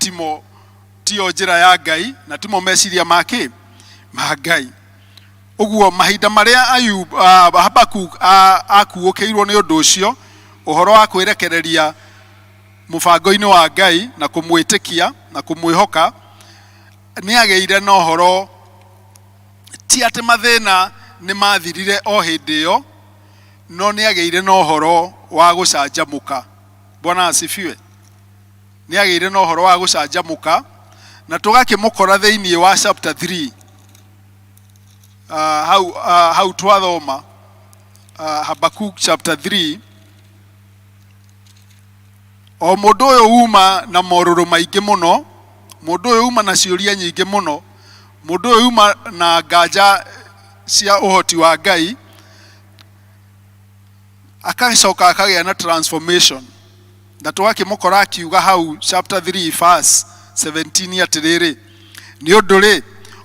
tio njira ya Ngai na timo meciria make ma Ngai. Uguo mahinda maria Habakuk akuukiirwo ni undu ucio uhoro wa kwirekereria mubango-ini wa Ngai na kumwitikia na kumwihoka ni ageire na uhoro ti ati mathina ni mathirire o hindi iyo, no ni ageire na uhoro wa gucanjamuka. Bwana asifiwe. Ni ageire na uhoro wa gucanjamuka na tugakimukora thiini wa chapter 3 how twathoma Habakuk chapter 3. O mundu uyu uma na moruru maingi muno, mundu uyu uma na ciuria nyingi muno, mundu uyu uma na nganja cia uhoti wa Ngai, akacoka akagia na transformation. Na twakimukora akiuga hau chapter 3 verse 17 atiriri ni undu ri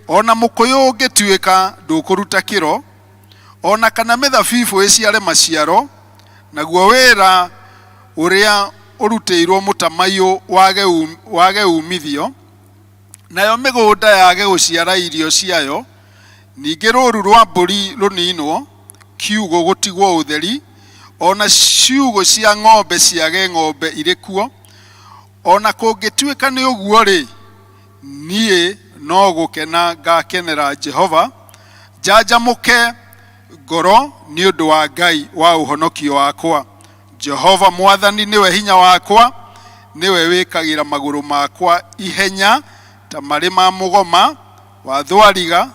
ona mukuyu ungituika ndukuruta kiro ona kana mithabibu iciare maciaro naguo wira uria uruteirwo mutamayo wage umithio nayo migunda yage guciara irio ciayo ningi ruru rwa mburi runinwo kiugo gutigwo utheri ona ciugo cia ng'ombe ciage ng'ombe irikuo ona kungituika ni uguo ri nie no gukena ngakenera Jehova jajamuke ngoro ni undu wa Ngai wa uhonokio wakwa. Jehova mwathani niwe hinya wakwa, niwe wikagira maguru makwa ihenya ta mari ma mugoma wa thwariga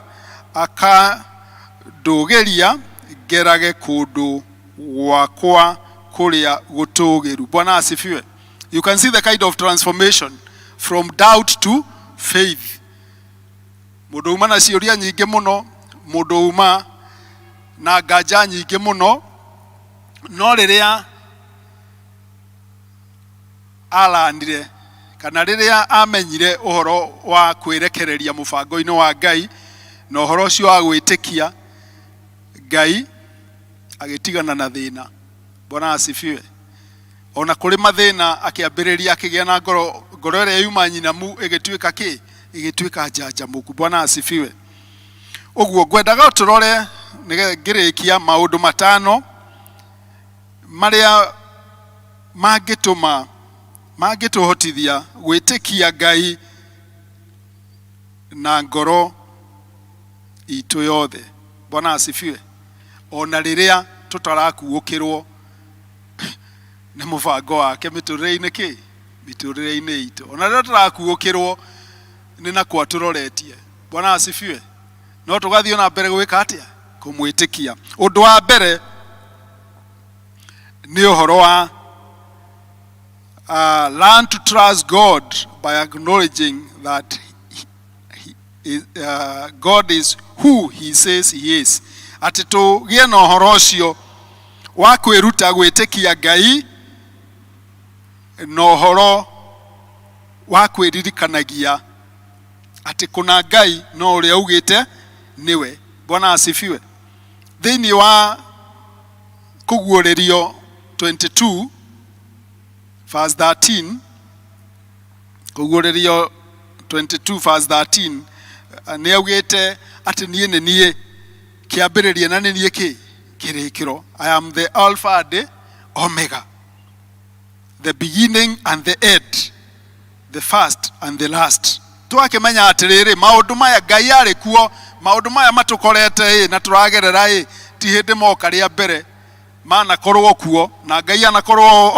akandugeria ngerage kundu wakwa kuria gutugiru. Bwana asifiwe. You can see the kind of transformation from doubt to faith. Mundu uma na ciuria nyingi muno, mundu uma na nganja nyingi muno, no riria alandire kana riria amenyire uhoro wa kwirekereria mubango-ini wa Ngai na uhoro ucio wa gwitikia Ngai agitigana na thina. Bwana asifiwe. Ona kuri mathina akiambiriria akigia na ngoro iria yuma nyinamu igituika ki igituika njanjamuku. Bwana asifiwe. Uguo ngwendaga turore ngirikia maundu matano maria mangituhotithia gwitikia Ngai na ngoro itu yothe. Bwana asifiwe. Ona riria tutarakuukirwo ni mubango wake miturire-ini itu, ona riria tutarakuukirwo ni nakwa turoretie. Bwana asifiwe. No tugathio na mbere gwika atia kumwitikia. Undu wa mbere ni uhoro wa learn to trust God by acknowledging that God is who he says he is. Ati tugie na uhoro ucio wa kwiruta gwitikia Ngai na uhoro wa kwiririkanagia ati kuna Ngai no uria ugite niwe. Bwana asifiwe. Thiini wa kuguurerio 22 verse 13, kuguurerio 22 verse 13 ni augite ati nie kiambiriria na nie kirikiro. I am the Alpha and the Omega, the beginning and the end, the first and the last. Twakimenya atiriri maundu maya Ngai ari kuo, maundu maya matukorete na turagerera ti hĩndĩ moka rĩa mbere manakorwo kuo na Ngai anakorwo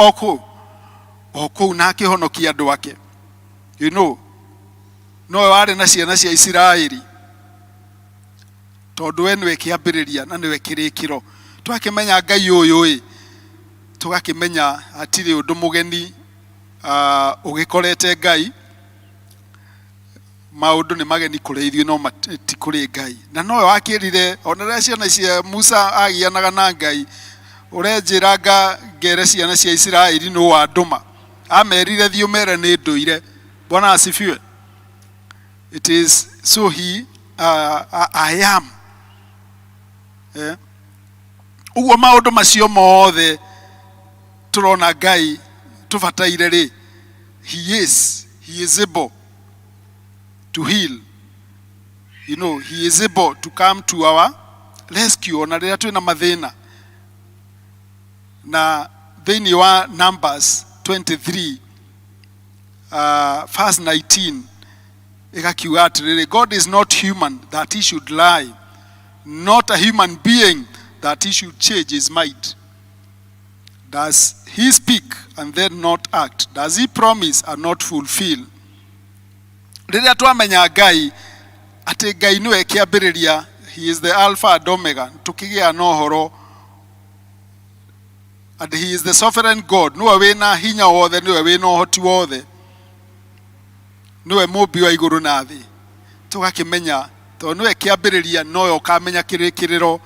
o kũu na akĩhonokia andũ ake. You know, no warĩ na ciana cia Isiraeli tondũ we nĩwe kĩambĩrĩria na nĩwe kĩrĩkĩro. Twakĩmenya Ngai ũyũ tũgakĩmenya hatirĩ ũndũ mũgeni ũgĩkorete Ngai. Maũndũ nĩ mageni kũrĩ ithuĩ no ti kũrĩ Ngai. Na nowe wakĩrire ona rĩrĩa ciana cia Musa agianaga na Ngai, ũrenjĩra ngere ciana cia Isiraeli nũ wandũma, amerire thiĩ ũmere nĩ ndũire. Bwana asifiwe. It is so I am. Uguo maũndũ macio mothe tũrona Ngai tũbataire rĩ, he is able to heal. You know, he is able to come to our rescue ona rĩrĩa twĩna mathĩna. Na thĩinĩ wa Numbers 23 verse 19 ĩgakiuga atĩrĩrĩ, God is not human that he should lie, not a human being that he should change his mind. Does he speak and then not act? Does he promise and not fulfill? Rĩrĩa twamenya Ngai atĩ Ngai nĩwe kĩambĩrĩria, he is the Alpha and Omega, tũkĩgĩa na ũhoro, and he is the sovereign God, nĩwe wĩna hinya wothe, nĩwe wĩna ũhoti wothe, nĩwe mũmbi wa igũrũ na thĩ. Tũgakĩmenya tondũ nĩwe kĩambĩrĩria, nowe ũkamenya kĩrĩkĩrĩro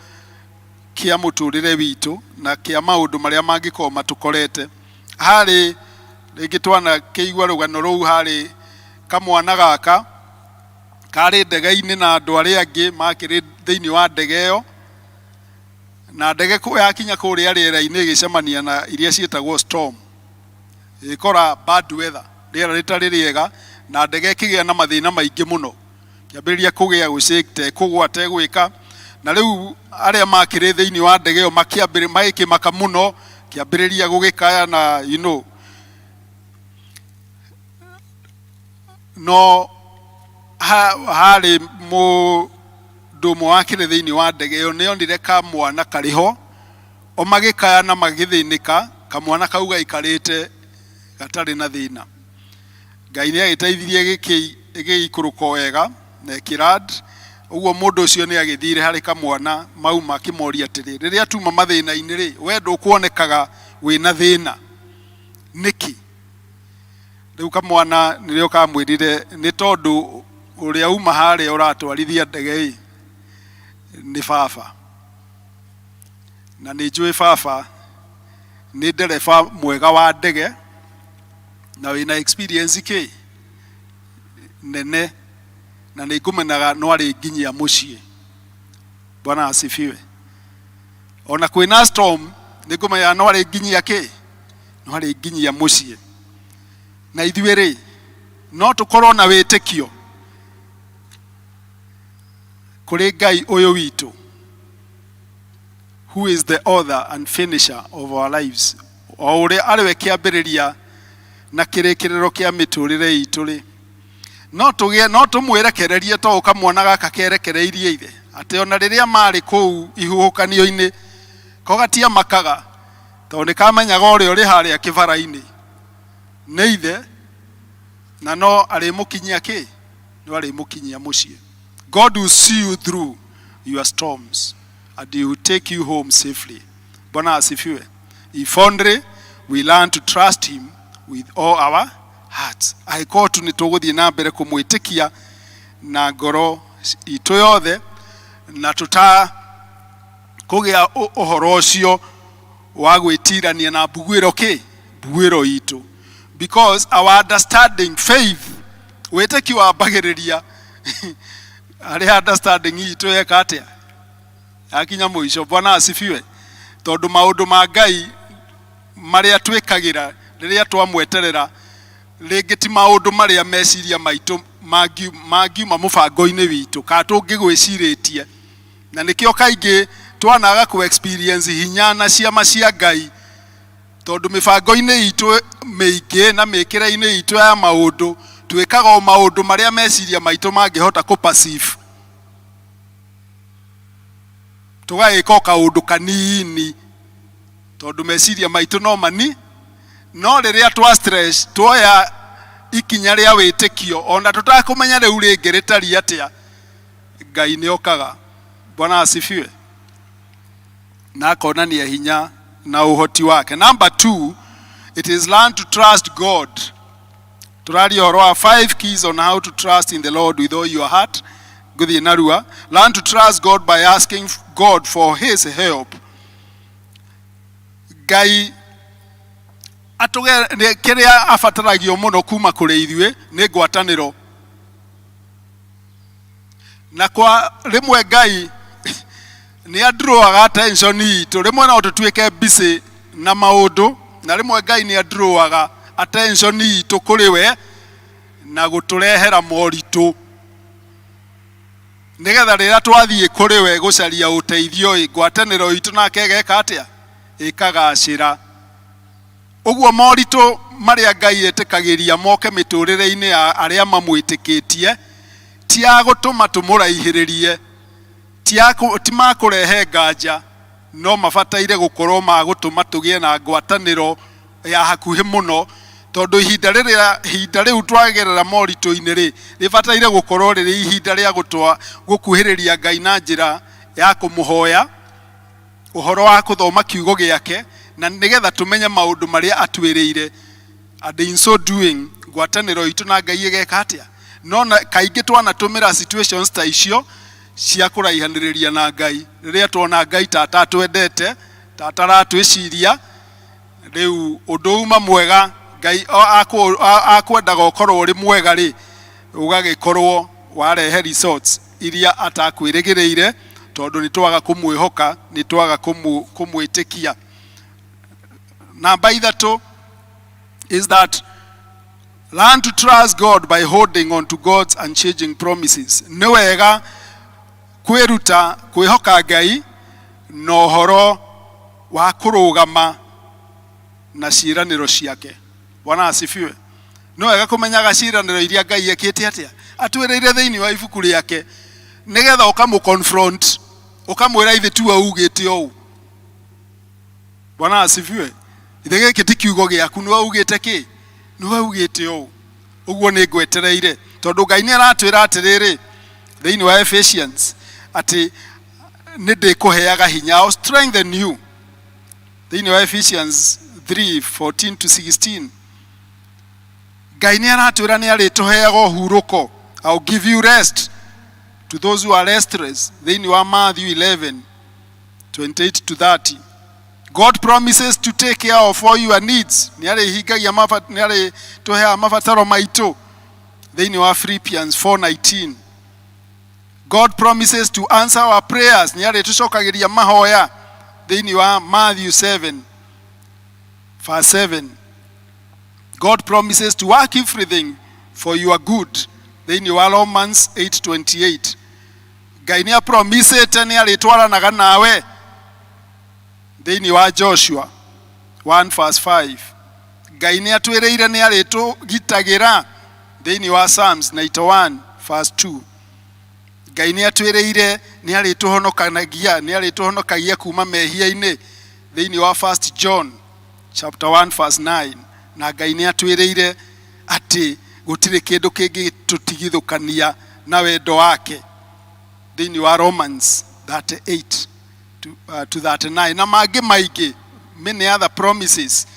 kĩa mũtũrĩre witũ na kĩa maũndũ marĩa mangĩkorwo matũkorete. Harĩ rĩngĩ twana kĩigua rũgano rũu, harĩ kamwana gaka karĩ ndege-inĩ na andũ arĩa angĩ makĩrĩ thĩinĩ wa ndege ĩyo, na ndege yakinya kũrĩa rĩera-inĩ ĩgĩcemania na iria ciĩtagwo storm, ĩkora bad weather, rĩera rĩtarĩ rĩega, na ndege ĩkĩgĩa na mathĩna maingĩ mũno, kĩambĩrĩria kũgĩa gũcĩte kũgwa tegwĩka. Na rĩu arĩa makĩrĩ thĩinĩ wa ndege ĩyo magĩkĩmaka mũno, kĩambĩrĩria gũgĩkaya na you know. No harĩ mũndũ ũmwe wakĩrĩ thĩinĩ wa ndege ĩyo nĩonire kamwana karĩho, o magĩkaya na magĩthĩnĩka, kamwana kau gaikarĩte gatarĩ na thĩna. Ngai nĩagĩteithirie gĩgĩikũrũka wega na kĩrad. Ũguo mũndũ ũcio nĩagĩthire harĩ kamwana mau makĩmoria atĩrĩ, rĩrĩa tuma mathĩna-inĩ rĩ, we ndũkuonekaga wĩna thĩna nĩkĩ? Rĩu kamwana nĩrĩo kamwĩrire, nĩ tondũ ũrĩa uma harĩa ũratwarithia ndege nĩ baba, na nĩ njũĩ baba nĩ ndereba mwega wa ndege na wĩna experience nene, na nĩ ngũmenaga no arĩ nginyia mũciĩ. Bwana asifiwe. Ona kwĩna storm nĩ ngũmenya no arĩ nginyia no arĩ nginyia mũciĩ. Na ithuĩ rĩ, no tũkorwo na wĩtĩkio kũrĩ Ngai ũyũ witũ, who is the author and finisher of our lives, o ũrĩa arĩwe kĩambĩrĩria na kĩrĩkĩrĩro kĩa mĩtũrĩre itũ rĩ, no tũmwerekererie to kamwana gaka kerekereirie ithe, atĩ ona rĩrĩa marĩ kũu ihuhũkanio-inĩ ko gatiamakaga, tondũ nĩkamenyaga ũrĩa ũrĩ harĩa kĩbara-inĩ nĩ ithe, na no arĩmũkinyia no arĩmũkinyia mũciĩ. God will see you through your storms and he will take you home safely. Bwana asifiwe. If only we learn to trust him with all our hearts. Aiko tu nĩtũgũthiĩ na mbere kũmwĩtĩkia na ngoro itũ yothe, na kũgĩa ũhoro ũcio wa gwĩtirania na mbuguĩro itũ. Because our understanding, faith, wĩtĩkio wambagĩrĩria harĩ understanding itũ yeka atĩa, yakinya mũico. Bwana asifiwe. Tondũ maũndũ ma Ngai marĩa twĩkagĩra rĩrĩa twamweterera, rĩngĩ ti maũndũ marĩa meciria maitũ mangiuma mũbango-inĩ witũ kana tũngĩgwĩcirĩtie, na nĩkĩo kaingĩ twanaga ku experience hinya na ciama cia Ngai, tondũ mĩbango-inĩ itũ mĩingĩ na mĩkĩre-inĩ itũ ya maũndũ twĩkaga o maũndũ marĩa meciria maitũ mangĩhota kũ perceive. tugagika kaundu kanini tondu meciria maitu no mani no riria twa stress tuoya ikinya ria witikio ona tutakumenya riu ringi ritari atia Ngai ni okaga. Bwana asifiwe. Na akonania hinya na uhoti wake. Number 2, it is learn to trust God. Turari oroa 5 keys on how to trust in the Lord with all your heart. Guthi narua. Learn to trust God by asking God for his help. Ngai atuge kiria afataragio muno kuma kuri ithue ni ngwataniro. Na kwa rimwe Ngai ni adroaga attention itu rimwe no tutuike busy na maundu na rimwe Ngai ni adroaga attention itu kuri we na guturehera moritu nigetha rira twathie kuri we gucaria uteithio ngwataniro itu nake geka atia ikagacira. Uguo moritu maria Ngai etikagiria moke miturire-ini aria mamwitikitie ti agutuma tumuraihiririe ti makurehe nganja no mabataire gukorwo magutuma tugie na ngwataniro ya hakuhi muno tondu ihinda riu twagerera moritu-ini ri ribataire gukorwo riri ihinda ria gukuhiriria Ngai na njira ya kumuhoya uhoro wa kuthoma kiugo giake na nigetha tumenye maundu maria atwiriire and in so doing ngwataniro itu na Ngai igeka atia. No kaingi twanatumira situations ta icio cia kuraihaniriria na Ngai riria tuona Ngai tata twendete tata ratwiciria riu undu uma mwega Ngai akwenda gukorwo uri mwega ri ugagikorwo warehe results iria atakwirigireire tondu ni twaga kumwihoka ni twaga kumwitikia. Number 3 is that learn to trust God by holding on to God's unchanging promises. Ni wega kwiruta kwihoka Ngai no horo wa kurugama na ciraniro ciake. Bwana asifiwe. Ni wega kumenyaga ciraniro iria Ngai ekite atia atwiriire thiini wa ibuku riake nigetha ukamu confront ukamwira ithe tu augite ou. Bwana asifiwe. Ithe giki ti kiugo giaku ni augite ki ni augite ou. Uguo ni ngwetereire tondu Ngai ni aratwira atiriri thiini wa Ephesians ati ni ndikuheaga hinya I'll strengthen you. Thiini wa Ephesians 3:14-16 Ngai ni aratwira ni arituheaga uhuruko. I'll give you rest to those who are restless. Thiini wa Matthew 11:28-30 God promises to take care of all your needs. Ni ari tuhea mafataro maitu. Thiini wa Philippians 4:19 God promises to answer our prayers. Ni ari tucokagiria mahoya. Thiini wa Matthew 7:7 God promises to work everything for your good. Thiini wa Romans 8:28 Ngai ni apromisete ni ari twaranaga nawe. Thiini wa Joshua 1:5 Ngai ni atwiriire ni ari tugitagira. Thiini wa Psalms 91:2 Ngai ni atwiriire ni ari tuhonokagia kuma mehia-ini. Thiini wa 1 John 1:9 na Ngai ni atwiriire ati gutire kindu kingi tutigithukania na wendo wake. Thiini wa Romans 38-39 na mangi maingi many other promises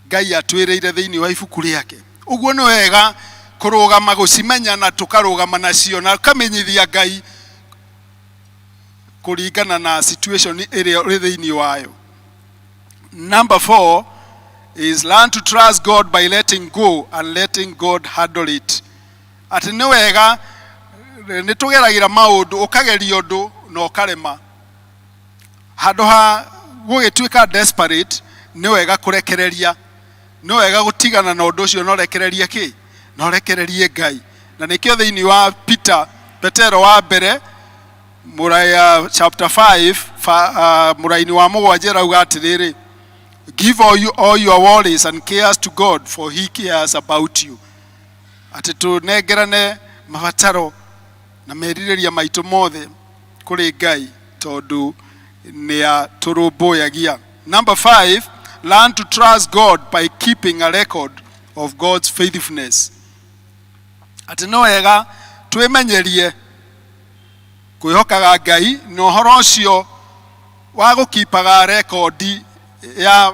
Ngai atwiriire thiini wa ibuku riake. Uguo ni wega kurugama gucimenya na tukarugama nacio na kamenyithia Ngai kuringana na situation iria ri thiini wayo. Number 4 is learn to trust God by letting go and letting God handle it. Ati ni wega ni tugeragira maundu ukageria undu no karema handu ha gugituika desperate ni wega kurekereria ni wega gutigana na undu ucio no rekererie ki no rekererie Ngai. Na nikio thiini wa Petero wa mbere muraya chapter 5 muraini wa 7 rauga atiriri give all your worries and cares to God for he cares about you. Ati tunengerane mabataro na meririria maitu mothe kuri Ngai tondu nĩa tũrũmbũyagia. Number 5, learn to trust God by keeping a record of God's faithfulness. Atĩ no wega twĩmenyerie kwĩhokaga Ngai na ũhoro ũcio wa gũkipaga rekondi ya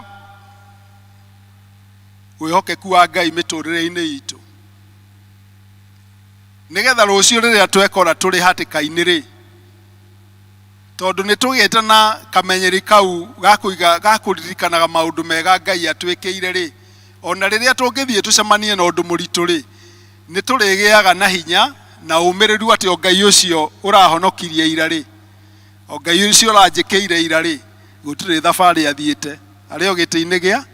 wĩhokeku wa Ngai mĩtũrĩre-inĩ itũ, nĩgetha rũciũ rĩrĩa twekora tũrĩ hatĩka-inĩ rĩ, tondũ nĩ tũgĩte na kamenyeri kau ga kũririkanaga maũndũ mega Ngai atwĩkĩire rĩ, ona rĩrĩa tũngĩthiĩ tũcemanie na ũndũ mũritũ rĩ, nĩ tũrĩgĩaga na hinya na ũmĩrĩru atĩ o Ngai ũcio ũrahonokirie ira rĩ, o Ngai ũcio ũranjĩkĩire ira rĩ, gũtirĩ thabarĩ athiĩte arĩ o gĩtĩ-inĩ gĩa.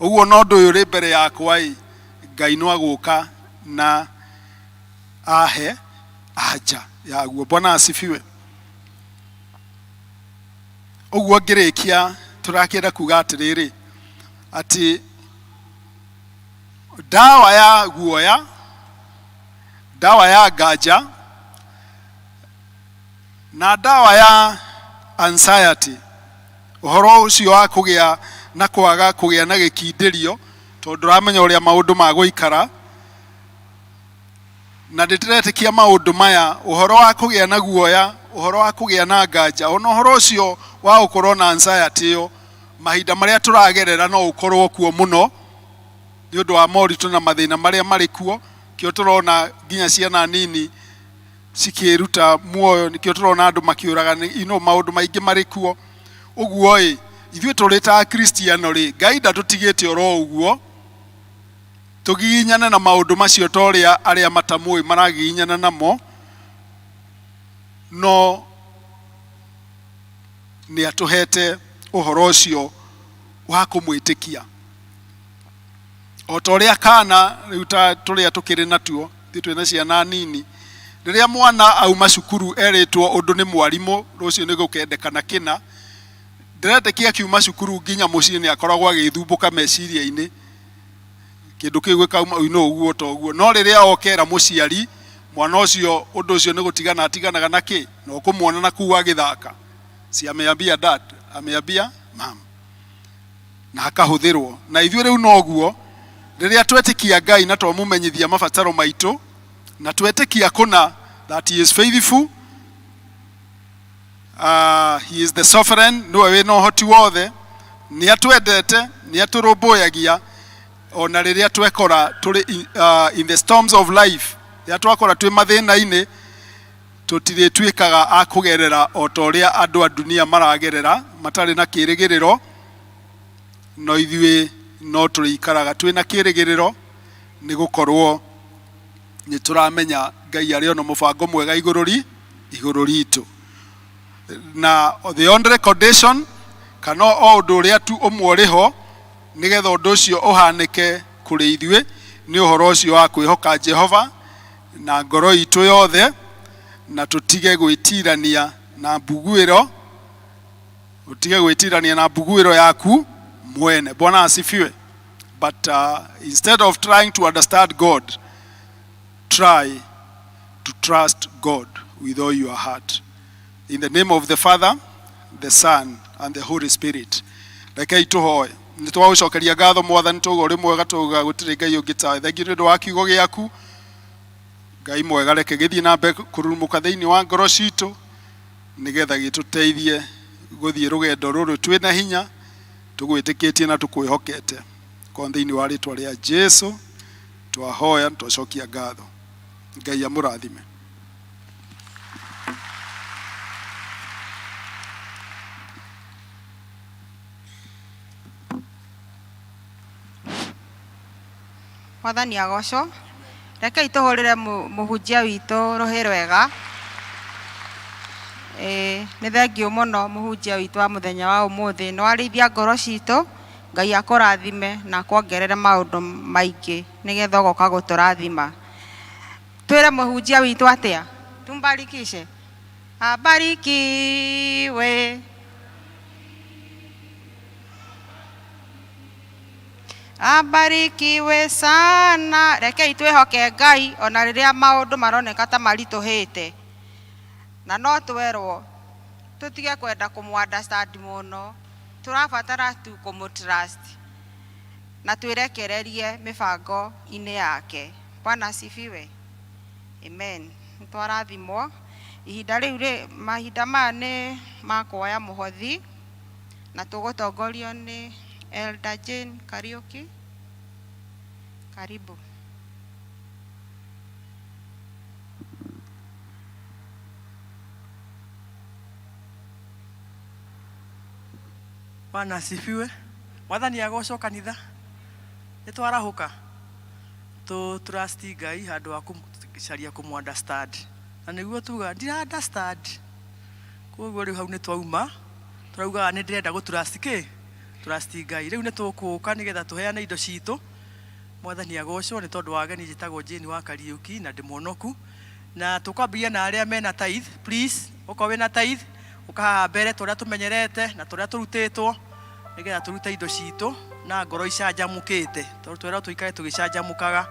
Ũguo no ũndũ ũyũ ũrĩ mbere yakwa ĩ, Ngai no agũka na ahe anja yaguo. Bwana asifiwe. Ũguo ngĩrĩkia tũrakĩenda kuga atĩrĩrĩ, atĩ ndawa ya guoya, ndawa ya nganja na ndawa ya anxiety, ũhoro ũcio wa kũgĩa na kwaga kũgĩa na gĩkindĩrio tondũ ũramenya ũrĩa maũndũ magũikara, na ndĩretĩkia maũndũ maya, ũhoro wa kũgĩa na guoya, ũhoro wa kũgĩa na nganja, ona ũhoro ũcio wa gũkorwo na anxiety ĩyo, mahinda marĩa tũragerera no ũkorwo kuo mũno nĩ ũndũ wa moritũ na mathĩna marĩa marĩ kuo. Kĩo tũrona nginya ciana nini cikĩruta muoyo, nĩkĩo tũrona andũ makĩũraga, maũndũ maingĩ marĩ kuo. Ũguo ĩ, ithuĩ tũrĩ ta Kristiano rĩ, Ngai ndatũtigĩte oro ũguo tũgiginyane na maũndũ macio ta ũrĩa arĩa matamũĩ maragiginyana namo, no nĩ atũhete ũhoro ũcio wa kũmwĩtĩkia. O ta ũrĩa kana rĩu ta tũrĩa tũkĩrĩ natuo, twĩna ciana nini, rĩrĩa mwana auma cukuru erĩtwo ũndũ nĩ mwarimũ rũciũ nĩ gũkendekana kĩna, ndĩretĩkia akiuma cukuru nginya mũciĩ nĩ akoragwo agĩthumbũka meciria-inĩ, kĩndũ kĩu gĩkauma no ũguo ta ũguo. No rĩrĩa okera mũciari, mwana ũcio ũndũ ũcio nĩ gũtigana atiganaga na kĩ, na ũkũmuona na kuu agĩthaka, si ameambia dad, ameambia mom, na akahũthĩrwo. Na ithuĩ rĩu noguo, rĩrĩa twetĩkia Ngai na twamũmenyithia mabataro maitũ, na twetĩkia kũna that he is faithful, he is the sovereign, nĩwe wĩna ũhoti wothe, nĩ atwendete, nĩ atũrũmbũyagia, ona rĩrĩa twekora tũrĩ in the storms of life, rĩrĩa twakora twĩ mathĩna-inĩ, tũtirĩtuĩkaga a kũgerera o ta ũrĩa andũ a dunia maragerera matarĩ na kĩĩrĩgĩrĩro, no ithuĩ no tũrĩikaraga twĩna kĩĩrĩgĩrĩro, nĩ gũkorwo nĩ tũramenya Ngai arĩ ona mũbango mwega igũrũ ritũ. Na the only condition kana o ũndũ ũrĩa tu ũmwe ũrĩ ho nĩgetha ũndũ ũcio ũhanĩke kũrĩ ithuĩ nĩ ũhoro ũcio wa kwĩhoka Jehova na ngoro itũ yothe, na tũtige gwĩtirania na mbuguĩro, ũtige gwĩtirania na mbuguĩro yaku mwene. Bwana asifiwe. But instead of trying to understand God, try to trust God with all your heart. In the name of the Father, the Son, and the Holy Spirit. Rekei tũhoe. Nĩ twagũcokeria ngatho Mwathani tũuga ũrĩ mwega, tũuga gũtirĩ Ngai ũngĩ tawe. Thengiũ nĩ ũndũ wa kiugo gĩaku. Ngai mwega, reke gĩthiĩ na mbere kũrurumũka thĩinĩ wa ngoro citũ, nĩgetha gĩtũteithie gũthiĩ rũgendo rũrũ twĩna hinya, tũgwĩtĩkĩtie na tũkwĩhokete. Kwa thĩinĩ wa rĩtwa rĩa Jesũ twahoya, twacokia ngatho. Ngai amũrathime. Mwathani agocwo. Rekei tũhũrĩre mũhunjia witũ rũhĩ rwega. Nĩ thengiũ mũno mũhunjia witũ wa mũthenya wa ũmũthĩ, nĩ warĩithia ngoro citũ. Ngai akũrathime na kuongerere maũndũ maingĩ nĩgetha ũgoka gũtũrathima. Twĩre mũhunjia witũ atĩa? Tumbarikishe. Abarikiwe. Abarikiwe sana. Rekei twĩhoke Ngai ona rĩrĩa maũndũ maroneka ta maritũhĩte, na no twerwo tutige kwenda kumunderstand muno turabatara tu kumutrust na twirekererie mibango ine yake. Bwana asifiwe. Amen. Twarathimwo ihinda riu mahinda maya ni makuoya muhothi na tugutongorio ni Elder Jane Kariuki. Karibu. Bwana asifiwe. Mwathani agocwo kanitha. Nitwarahuka. Tu trust Ngai handu wa kucaria kumu understand. Na niguo tuga ndira understand. Koguo riu hau ni twauma. Turauga ni ndirenda gutrust ki? Trust Ngai. Riu ni tukuka nigetha tuheane indo citu. Mwathani agocwo ni tondu wa ageni njitagwo Jane wa Kariuki na ndimuonoku. Na tukwambia na aria mena tithe, please, uko na tithe. Ukaha mbere turia tumenyerete na turia turutitwo nigetha turute indo citu na ngoro icanjamukite tondu twera tuikare tugicanjamukaga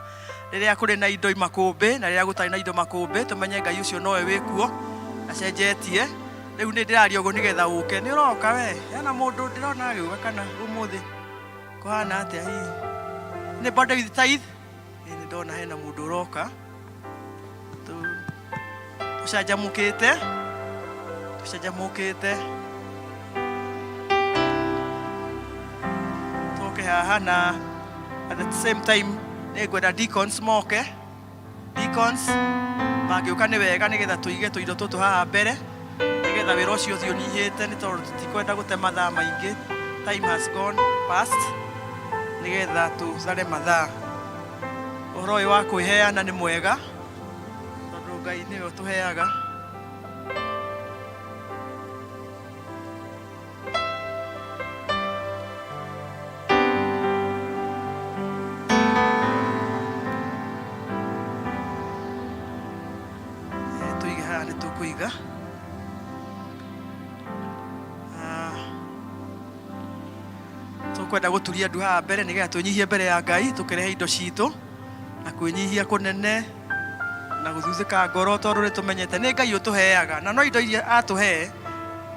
riria kuri na indo makumbi na riria gutari na indo makumbi tumenye Ngai ucio nowe wikuo acenjetie. Riu ni ndiraria uguo nigetha uke ni uroka we hena mundu ndirona agiuga kana umuthi kuhana atia hi ni body with tithe ni ndona hena mundu uroka tucanjamukite tucanjamukite toke haha na at the same time negwenda deacons moke deacons magiuka ni wega nigetha tuige tuindo tutu haha mbere nigetha wira ucio thio nyihite ni tondu tutikwenda gute mathaa maingi. Time has gone past nigetha tuzare mathaa. Uhoro uyu wa kwiheana ni mwega tondu Ngai niwe utuheaga. Tukuiga tukwenda guturia andu haha mbere nigetha tunyihie mbere ya Ngai tukirehe indo citu na kwinyihia kunene na guthuthika ngoro tondu ri tumenyete ni Ngai utuheaga na no indo iria atuhe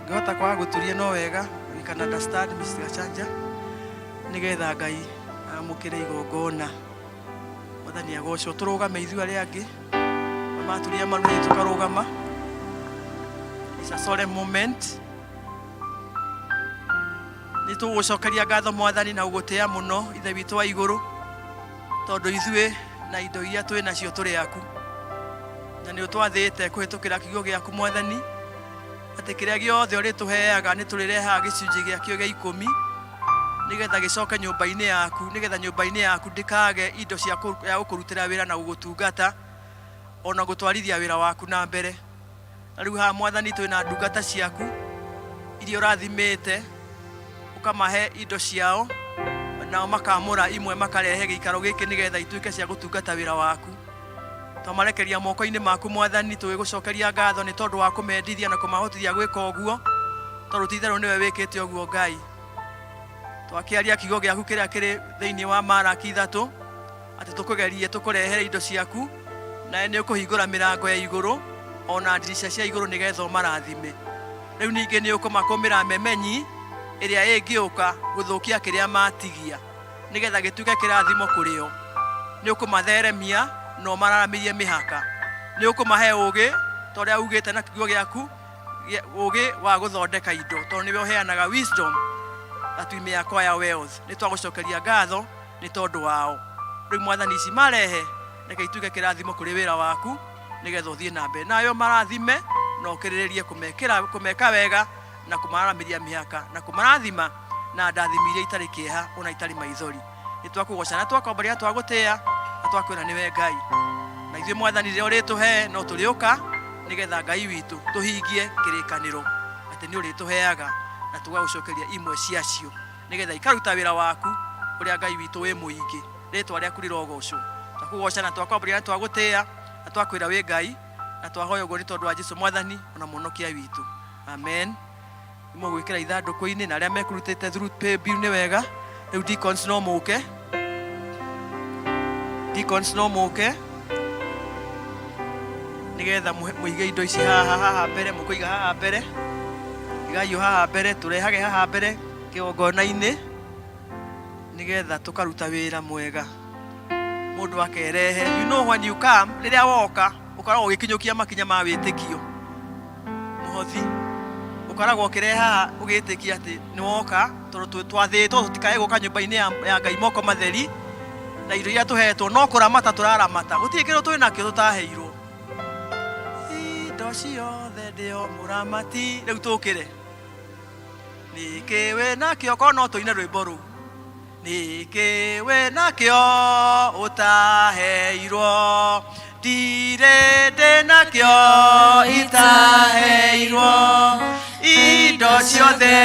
ngihota kwaga guturia no wega we can understand Mr. Chanja nigetha Ngai amukire igongona. Mwathani agocwo. Turugame ithuĩ aria angi maturia maruri tukarugama. It's a solemn moment. Ni tugucokeria ngatho Mwathani na ugutia muno ithe witu wa iguru tondu ithuĩ na indo iria twi nacio turi aku na ni utwathite kuhitukira kiugo giaku Mwathani ati kiria giothe urituheaga ni turireha gicunji giakio gia 10 nigetha gicoke nyumba-ini yaku nigetha nyumba-ini yaku ndikage indo cia gukurutira wira na gugutungata ona gutwarithia wira waku na mbere. Riu ha Mwathani twi na ndungata ciaku iria urathimite ukamahe indo ciao nao makamura imwe makarehe giikaro giki nigetha ituike cia gutungata wira waku. Twamarekeria moko-ini maku Mwathani twigucokeria ngatho ni tondu wa kumendithia na kumahotithia gwika uguo tondu tithero niwe wikite uguo Ngai. Twakiaria kiugo giaku kiria kiri thiini wa Malaki 3 ati tukugerie tukurehere indo ciaku na ni ukuhingura mirango ya iguru ona ndirisha cia iguru nigetha marathime. Riu ningi ni ukumakumira memenyi iria ingiuka guthukia kiria matigia nigetha gituke kirathimo kurio. Ni ukumatheremia no mararamirie mihaka. Ni ukumahe ugi toria ugite na kiugo giaku ugi wa guthondeka indo tondu niwe uheanaga wisdom that we may acquire wealth. Ni twagucokeria ngatho ni tondu wao. Riu Mwathani ici marehe reke ituke kirathimo kuri wira waku nigetha uthie na mbere nayo marathime na ukiririe kumeka wega na kumaramiria mihaka na kumarathima na ndathimirie itari kieha ona itari maithori. Ni twakugoca na twakombaria twagutia na twakwira niwe Ngai na ithuĩ Mwathani rĩrĩa ũrĩtũhe no tũrĩũka nigetha Ngai witũ tũhingie kĩrĩkanĩro atĩ nĩ ũrĩtũheaga na tũgagũcokeria imwe ciacio nigetha ikaruta wĩra waku ũrĩa Ngai witũ wĩ mũingĩ. Rĩtwa rĩaku rĩrogocwo. Twakugoca na twakwambĩrĩria na twagũtĩa na twakwĩra wĩ Ngai na twahoya ũguo nĩ tondũ wa Jesũ Mwathani ona mũhonokia witũ. Amen. Mũgwĩkĩra ithandũkũ-inĩ na arĩa mekũrutĩte through pay bill nĩ wega. Rĩu deacons no mũke. Deacons no mũke nigetha muige indo ici haha mbere, mũkũiga haha mbere Ngai haha mbere turehage haha mbere kĩgongona-inĩ nigetha tukaruta wĩra mwega. Mũndũ akerehe. You know when you come, rĩrĩa woka ukoragwo ũgĩkinyũkia makinya ma wĩtĩkio. Mũhothi ukoragwo ũkĩrehe haha ũgĩtĩkia atĩ nĩ woka tondũ twathĩtwo tũtikae gũka nyũmba-inĩ ya Ngai moko matheri na indo iria tũhetwo no kũramata tũraramata. Gũtirĩ kĩndũ twĩ nakĩo tũtaheirwo. Indo ciothe ndĩo mũramati. Rĩu tũkĩre. Nĩkĩ wĩ nakĩo korwo no tũine rwĩmbo rũu. Nĩkĩ wĩ nakĩo ũtaheirwo. Ndirĩ ndĩ nakĩo itaheirwo. Indo ciothe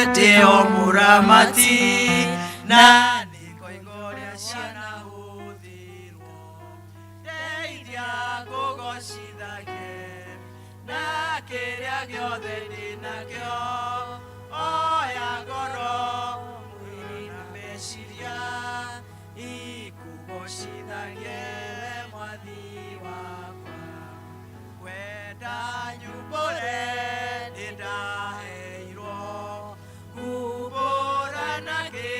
ndĩo mũramati. Na nĩkoigoria ciana hũthĩrwo. Ndeithia ngũgocithagie. Na kĩrĩa gĩothe ndĩ nakĩo. Oya ngoro mwĩrĩ na meciria. Ikũgocithagie Mwathi wakwa. Wenda nyumbũre nĩndaheirwo. Kumbũra nake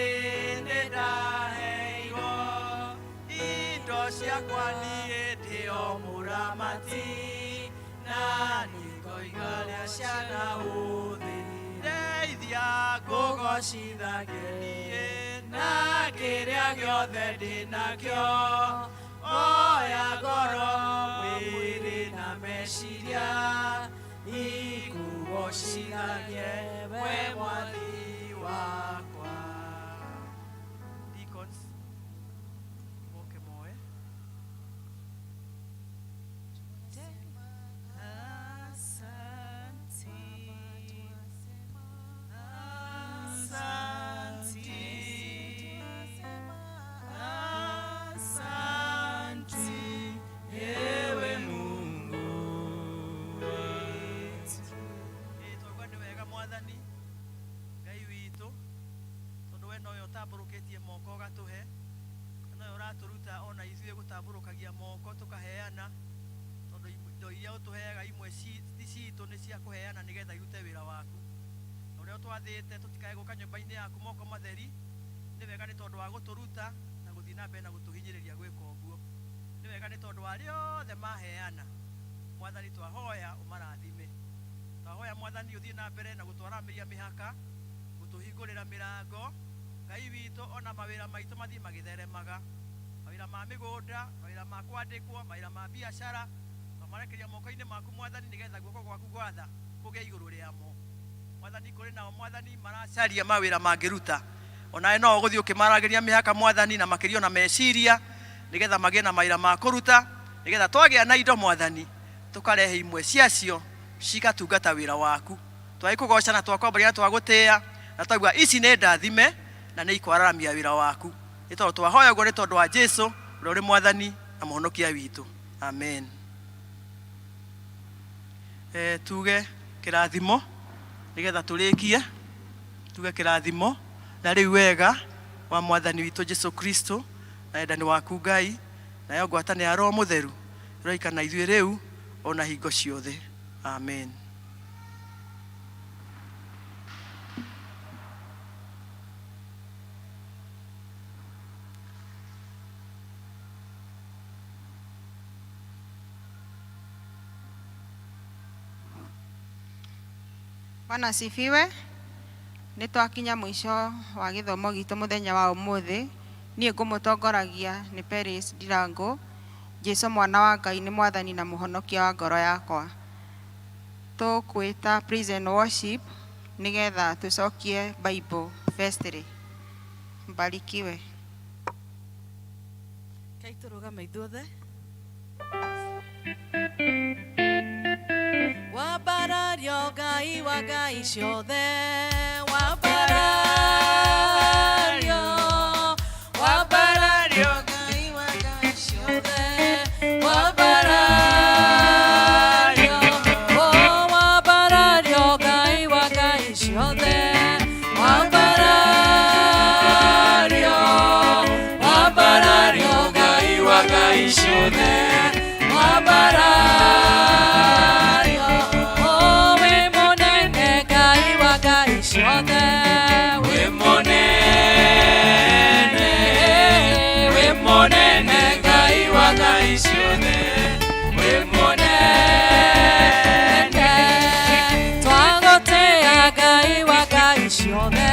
nĩndaheirwo. Indo ciakwa niĩ ndĩo mũramati. Na nĩngoigaria ciana hũthĩrĩ. Ndeithia ngũgocithagie niĩ. Na kĩrĩa gĩothe ndĩ nakĩo. Oya ngoro mwĩrĩ na meciria. Ikũgocithagie we Mwathi wakwa. Deacons, moke moe. Tambũrũkĩtie moko gatũhe na ũratũruta ona ithuĩ gũtambũrũkagia moko tũkaheana tondũ indo iria ũtũheaga imwe citũ nĩ cia kũheana nĩgetha irute wĩra waku. Na ũrĩa twathĩte tũtikae gũka nyũmba-inĩ yaku moko matheri. Nĩ wega nĩ tondũ wa gũtũruta na gũthiĩ na mbere na gũtũhinyĩrĩria gwĩka ũguo. Nĩ wega nĩ tondũ wa arĩa othe maheana. Mwathani twahoya ũmarathime. Twahoya Mwathani ũthiĩ na mbere na gũtwaramĩria mĩhaka, gũtũhingũrĩra mĩrango. Ngai witũ ona mawĩra maitũ mathiĩ magĩtheremaga. Mawĩra ma mĩgũnda, mawĩra ma kwandĩkwo, mawĩra ma biacara, twamarekeria moko-inĩ maku Mwathani nĩgetha guoko gwaku gwatha kũgĩa igũrũ rĩamo. Mwathani kũrĩ nao Mwathani maracaria mawĩra mangĩruta. Onawe no ũgũthiĩ ũkĩmaragĩria mĩhaka Mwathani na makĩria na meciria nĩgetha magĩe na mawĩra ma kũruta nĩgetha twagĩa na indo Mwathani tũkarehe imwe ciacio cigatungata wĩra waku. Twagĩkũgoca na twakwambĩrĩria twagũtĩĩa na twauga ici nĩ ndathime na nĩ ikwararamia wĩra waku. Nĩ tondũ twahoya ũguo nĩ tondũ wa Jesũ ũrĩa ũrĩ Mwathani na Mũhonokia witũ. Amen. Tuge kĩrathimo nĩgetha tũrĩkie. Tuge kĩrathimo na rĩu wega wa Mwathani witũ Jesũ Kristo na endani waku Ngai na yo ngwatanĩro ya Roho Mũtheru ĩroikara na ithuĩ rĩu ona hingo ciothe. Amen. Bwana asifiwe. Nĩ twakinya mũico wa gĩthomo gitũ mũthenya wa ũmũthĩ. Niĩ ngũmũtongoragia nĩ Peris Ndirango. Jesũ mwana wa Ngai nĩ Mwathani na Mũhonokia wa ngoro yakwa. Tũkwĩta praise and worship nĩgetha tũcokie Bible firstly. Mbarikiwe. Kai tũrũgame ithuothe. Wambarario Ngai wa ngai ciothe. Wambarario. Wambarario Ngai wa ngai ciothe. Wambarario. Oh, wambarario Ngai wa ngai ciothe. Wambarario. Wambarario Ngai wa ngai ciothe. Wambarario. Oh, we monene Ngai mothe